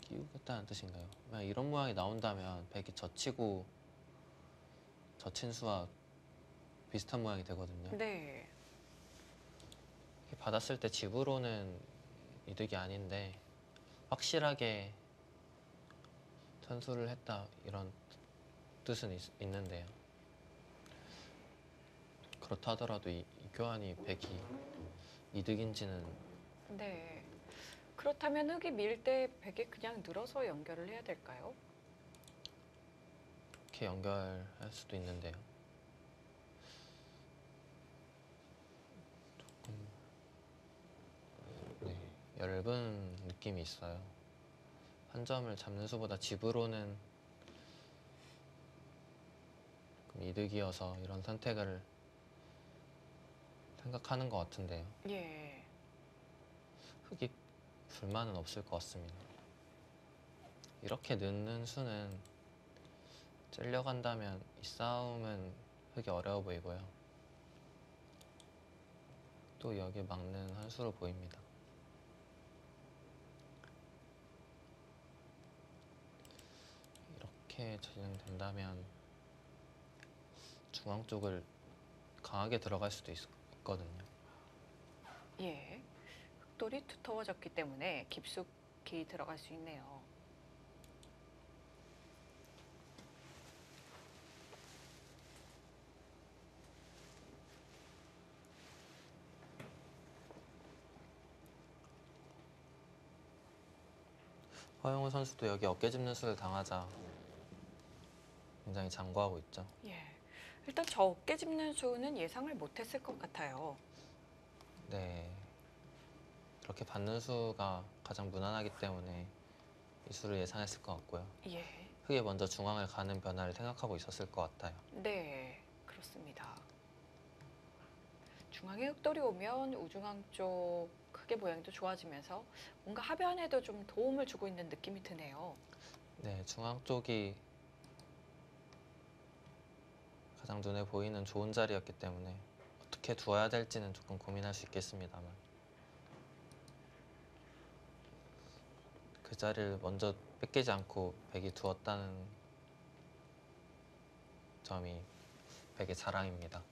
끼우겠다는 뜻인가요? 만약 이런 모양이 나온다면 백이 젖히고 젖힌 수와 비슷한 모양이 되거든요. 네. 이렇게 받았을 때 집으로는 이득이 아닌데 확실하게 선수를 했다 이런 뜻은 있는데요. 그렇다 하더라도 이 교환이 백이 이득인지는 네. 그렇다면 흑이 밀 때 백에 그냥 늘어서 연결을 해야 될까요? 이렇게 연결할 수도 있는데요. 조금 네, 얇은 느낌이 있어요. 한 점을 잡는 수보다 집으로는 조금 이득이어서 이런 선택을 생각하는 것 같은데요. 예. 흑이 불만은 없을 것 같습니다. 이렇게 넣는 수는 찔려간다면 이 싸움은 흑이 어려워 보이고요. 또 여기에 막는 한 수로 보입니다. 이렇게 진행된다면 중앙 쪽을 강하게 들어갈 수도 있거든요. 예. 흑돌이 두터워졌기 때문에 깊숙이 들어갈 수 있네요. 허영우 선수도 여기 어깨 짚는 수를 당하자 굉장히 장구하고 있죠. 예. 일단 저 어깨 짚는 수는 예상을 못했을 것 같아요. 네, 이렇게 받는 수가 가장 무난하기 때문에 이 수를 예상했을 것 같고요. 예. 흑이 먼저 중앙을 가는 변화를 생각하고 있었을 것 같아요. 네, 그렇습니다. 중앙에 흑돌이 오면 우중앙 쪽 크게 모양도 좋아지면서 뭔가 하변에도 좀 도움을 주고 있는 느낌이 드네요. 네, 중앙 쪽이 가장 눈에 보이는 좋은 자리였기 때문에 어떻게 두어야 될지는 조금 고민할 수 있겠습니다만 그 자리를 먼저 뺏기지 않고 백이 두었다는 점이 백의 자랑입니다.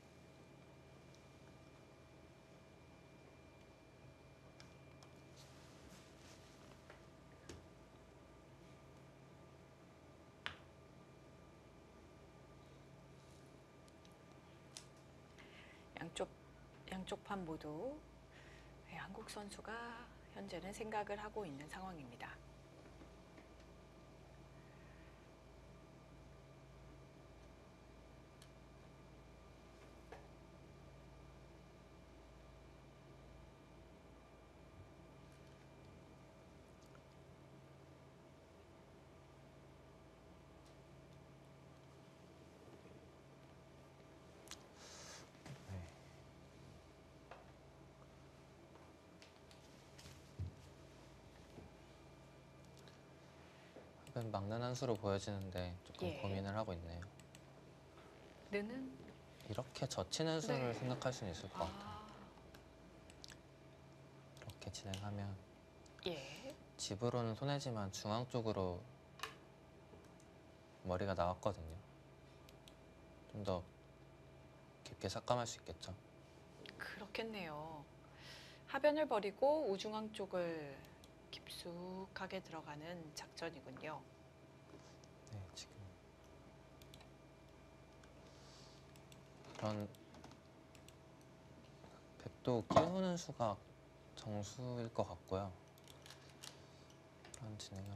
양쪽 판 모두 한국 선수가 현재는 생각을 하고 있는 상황입니다. 은 막는 한 수로 보여지는데 조금 예. 고민을 하고 있네요. 느는 이렇게 젖히는 수를 네. 생각할 수는 있을 것 같아요. 아, 이렇게 진행하면 예. 집으로는 손해지만 중앙 쪽으로 머리가 나왔거든요. 좀 더 깊게 삭감할 수 있겠죠. 그렇겠네요. 하변을 버리고 우중앙 쪽을 깊숙하게 들어가는 작전이군요. 네, 지금 그런 백도 끼우는 수가 정수일 것 같고요. 그런 진행을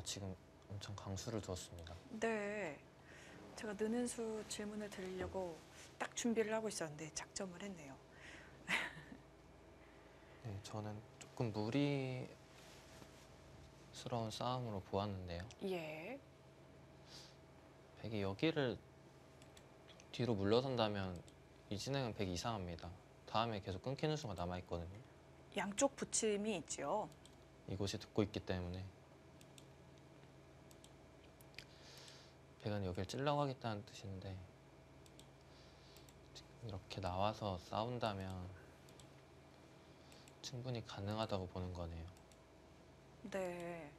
지금 엄청 강수를 두었습니다. 네. 제가 느는 수 질문을 드리려고 딱 준비를 하고 있었는데 작정을 했네요. 네, 저는 조금 무리스러운 싸움으로 보았는데요. 예. 백이 여기를 뒤로 물러선다면 이 진행은 백이 이상합니다. 다음에 계속 끊기는 수가 남아있거든요. 양쪽 붙임이 있죠. 이곳이 듣고 있기 때문에 백은 여기를 찔러가겠다는 뜻인데 지금 이렇게 나와서 싸운다면 충분히 가능하다고 보는 거네요. 네.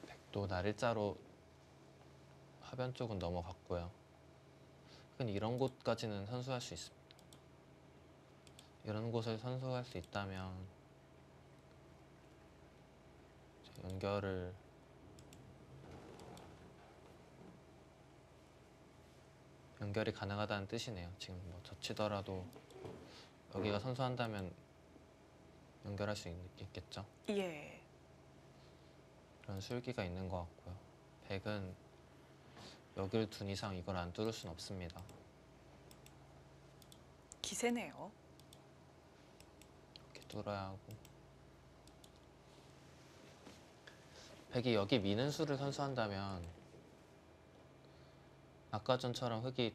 백도 날일자로 하변 쪽은 넘어갔고요. 흑은 이런 곳까지는 선수할 수 있습니다. 이런 곳을 선수할 수 있다면 연결이 가능하다는 뜻이네요. 지금 뭐 젖히더라도 여기가 선수한다면 연결할 수 있겠죠. 예. 그런 술기가 있는 것 같고요. 백은 여기를 둔 이상 이걸 안 뚫을 수는 없습니다. 기세네요. 이렇게 뚫어야 하고 백이 여기 미는 수를 선수한다면 아까 전처럼 흑이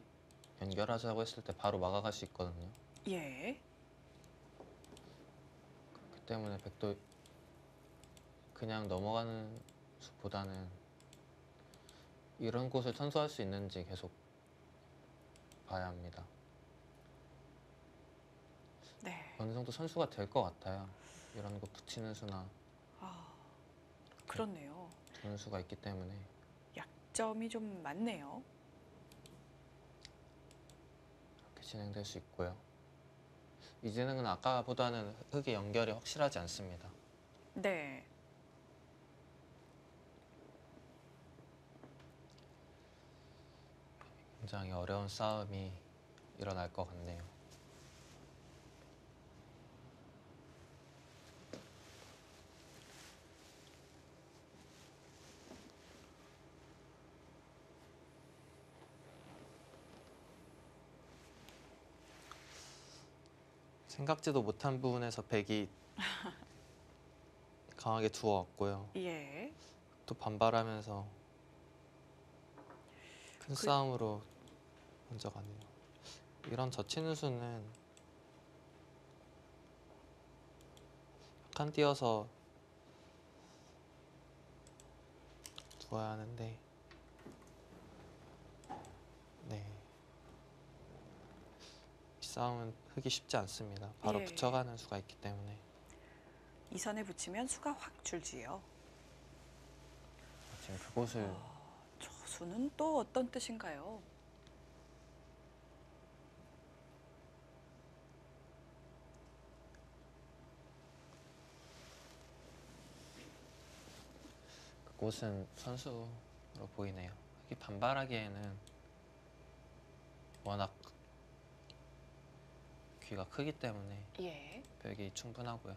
연결하자고 했을 때 바로 막아갈 수 있거든요. 예. 그렇기 때문에 백도 그냥 넘어가는 수보다는 이런 곳을 선수할 수 있는지 계속 봐야 합니다. 네. 어느 정도 선수가 될 것 같아요. 이런 곳 붙이는 수나 아, 그렇네요. 두는 수가 있기 때문에 약점이 좀 많네요. 이렇게 진행될 수 있고요. 이 진행은 아까보다는 흑의 연결이 확실하지 않습니다. 네. 굉장히 어려운 싸움이 일어날 것 같네요. 생각지도 못한 부분에서 백이 강하게 두어왔고요. 예. 또 반발하면서 큰 싸움으로 먼저 가네요. 이런 젖히는 수는 약간 띄어서 주어야 하는데 네. 이 싸움은 흙이 쉽지 않습니다. 바로 예. 붙여가는 수가 있기 때문에 이 선에 붙이면 수가 확 줄지요. 지금 그곳을 저 수는 또 어떤 뜻인가요? 그곳은 선수로 보이네요. 흙이 반발하기에는 워낙 귀가 크기 때문에 예. 벽이 충분하고요.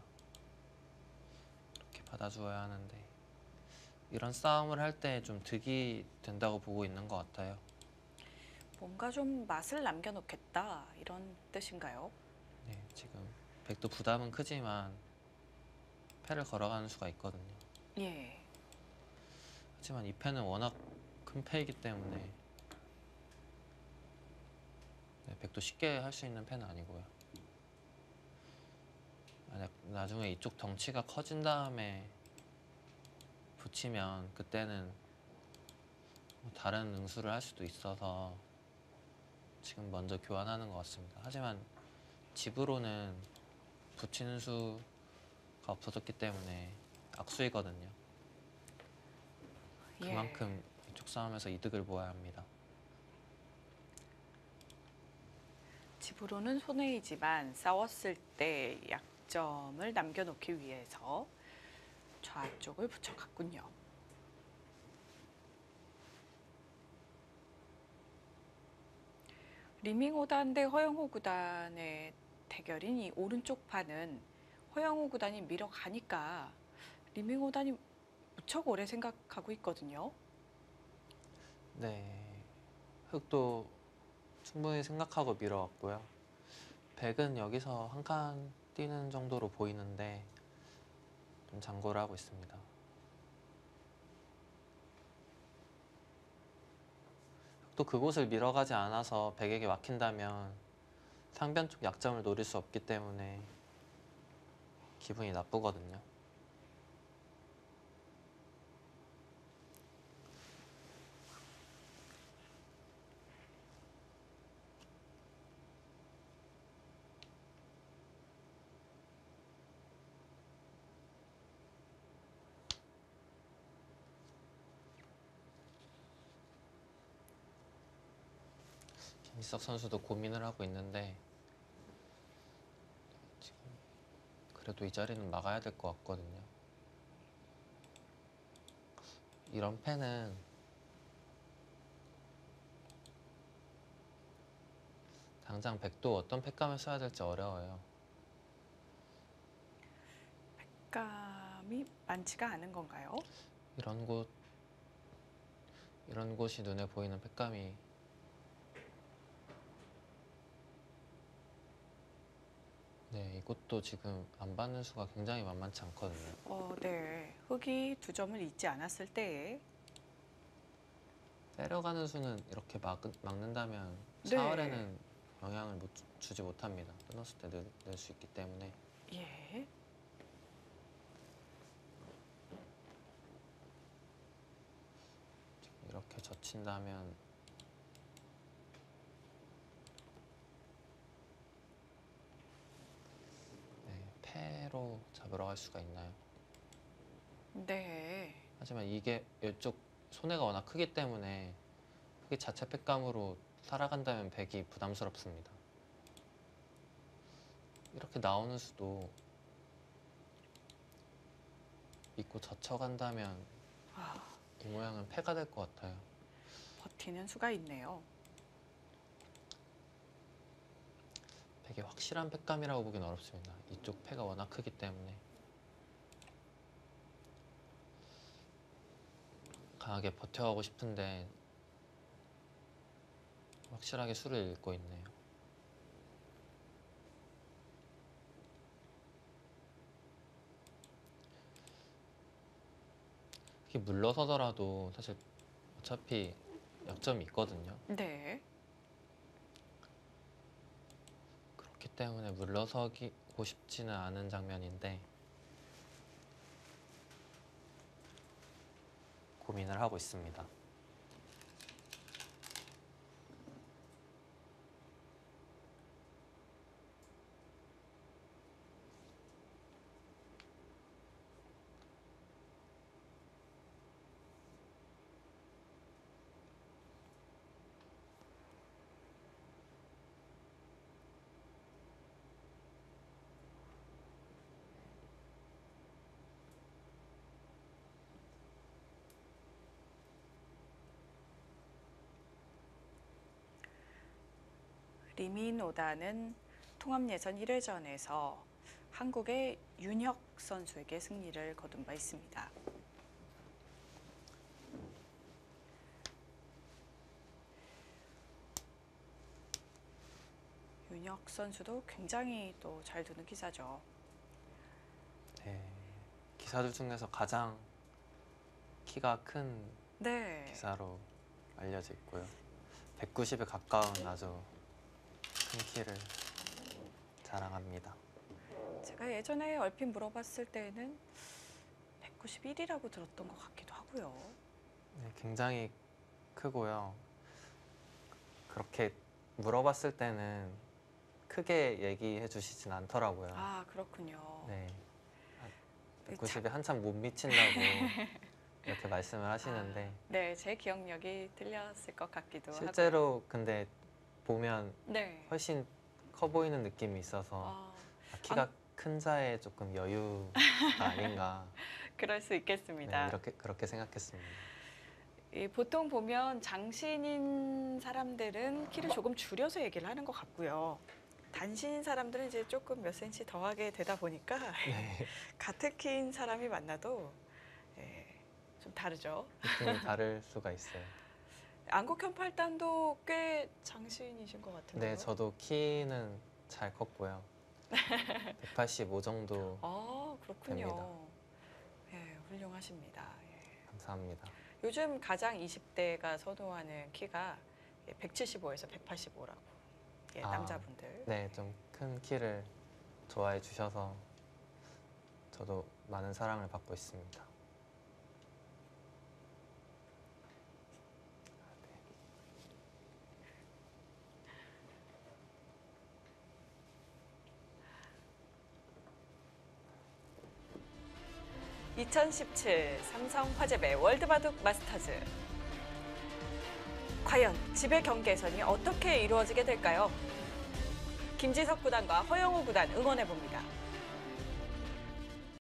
이렇게 받아주어야 하는데 이런 싸움을 할 때 좀 득이 된다고 보고 있는 것 같아요. 뭔가 좀 맛을 남겨놓겠다 이런 뜻인가요? 네, 지금 백도 부담은 크지만 패를 걸어가는 수가 있거든요. 예. 하지만 이 패는 워낙 큰 패이기 때문에 네, 백도 쉽게 할 수 있는 패는 아니고요. 만약 나중에 이쪽 덩치가 커진 다음에 붙이면 그때는 뭐 다른 응수를 할 수도 있어서 지금 먼저 교환하는 것 같습니다. 하지만 집으로는 붙이는 수가 없어졌기 때문에 악수이거든요. 예. 그만큼 이쪽 싸움에서 이득을 보아야 합니다. 집으로는 손해이지만 싸웠을 때 약점을 남겨놓기 위해서 좌쪽을 붙여갔군요. 리밍 5단 대 허영호 구단의 대결인 이 오른쪽 판은 허영호 구단이 밀어가니까 리밍 5단이 무척 오래 생각하고 있거든요. 네, 흑도 충분히 생각하고 밀어왔고요. 백은 여기서 한 칸 뛰는 정도로 보이는데 좀 장고를 하고 있습니다. 또 그곳을 밀어가지 않아서 백에게 막힌다면 상변 쪽 약점을 노릴 수 없기 때문에 기분이 나쁘거든요. 김지석 선수도 고민을 하고 있는데 지금 그래도 이 자리는 막아야 될 것 같거든요. 이런 패는 당장 백도 어떤 패감을 써야 될지 어려워요. 감이 많지가 않은 건가요? 이런 곳 이런 곳이 눈에 보이는 패감이 네, 이것도 지금 안 받는 수가 굉장히 만만치 않거든요. 네. 흑이 두 점을 잊지 않았을 때에 때려가는 수는 이렇게 막는다면 네. 차월에는 영향을 주지 못합니다. 끊었을 때 낼 수 있기 때문에 예. 이렇게 젖힌다면 네, 패로 잡으러 갈 수가 있나요? 네. 하지만 이게 이쪽 손해가 워낙 크기 때문에 흑이 자체 패감으로 살아간다면 백이 부담스럽습니다. 이렇게 나오는 수도 믿고 젖혀간다면 아, 이 모양은 패가 될 것 같아요. 버티는 수가 있네요. 백이 확실한 패감이라고 보기는 어렵습니다. 이쪽 패가 워낙 크기 때문에 강하게 버텨가고 싶은데 확실하게 수를 읽고 있네요. 이게 물러서더라도 사실 어차피 약점이 있거든요. 네. 그렇기 때문에 물러서고 싶지는 않은 장면인데 고민을 하고 있습니다. 리민 오단은 통합예선 1회전에서 한국의 윤혁 선수에게 승리를 거둔 바 있습니다. 윤혁 선수도 굉장히 또 잘 두는 기사죠. 네, 기사들 중에서 가장 키가 큰 네. 기사로 알려져 있고요. 190에 가까운 아주 큰 키를 자랑합니다. 제가 예전에 얼핏 물어봤을 때는 191이라고 들었던 것 같기도 하고요. 네, 굉장히 크고요. 그렇게 물어봤을 때는 크게 얘기해 주시진 않더라고요. 아, 그렇군요. 네, 190에 한참 못 미친다고 이렇게 말씀을 하시는데 네, 제 기억력이 틀렸을 것 같기도 하고요. 실제로 근데 보면 네. 훨씬 커 보이는 느낌이 있어서 키가 큰 자에 조금 여유가 아닌가. 그럴 수 있겠습니다. 네, 그렇게 생각했습니다. 보통 보면 장신인 사람들은 키를 조금 줄여서 얘기를 하는 것 같고요. 단신인 사람들은 이제 조금 몇 센치 더하게 되다 보니까 네, 같은 키인 사람이 만나도 좀 다르죠. 느낌이 다를 수가 있어요. 안국현팔단도 꽤 장신이신 것 같은데요. 네, 저도 키는 잘 컸고요. 185 정도. 아, 그렇군요. 됩니다. 예, 훌륭하십니다. 예. 감사합니다. 요즘 가장 20대가 선호하는 키가 175에서 185라고. 예, 아, 남자분들. 네, 좀 큰 키를 좋아해 주셔서 저도 많은 사랑을 받고 있습니다. 2017 삼성 화재배 월드바둑 마스터즈. 과연 지배 경계선이 어떻게 이루어지게 될까요? 김지석 구단과 허영우 구단 응원해봅니다.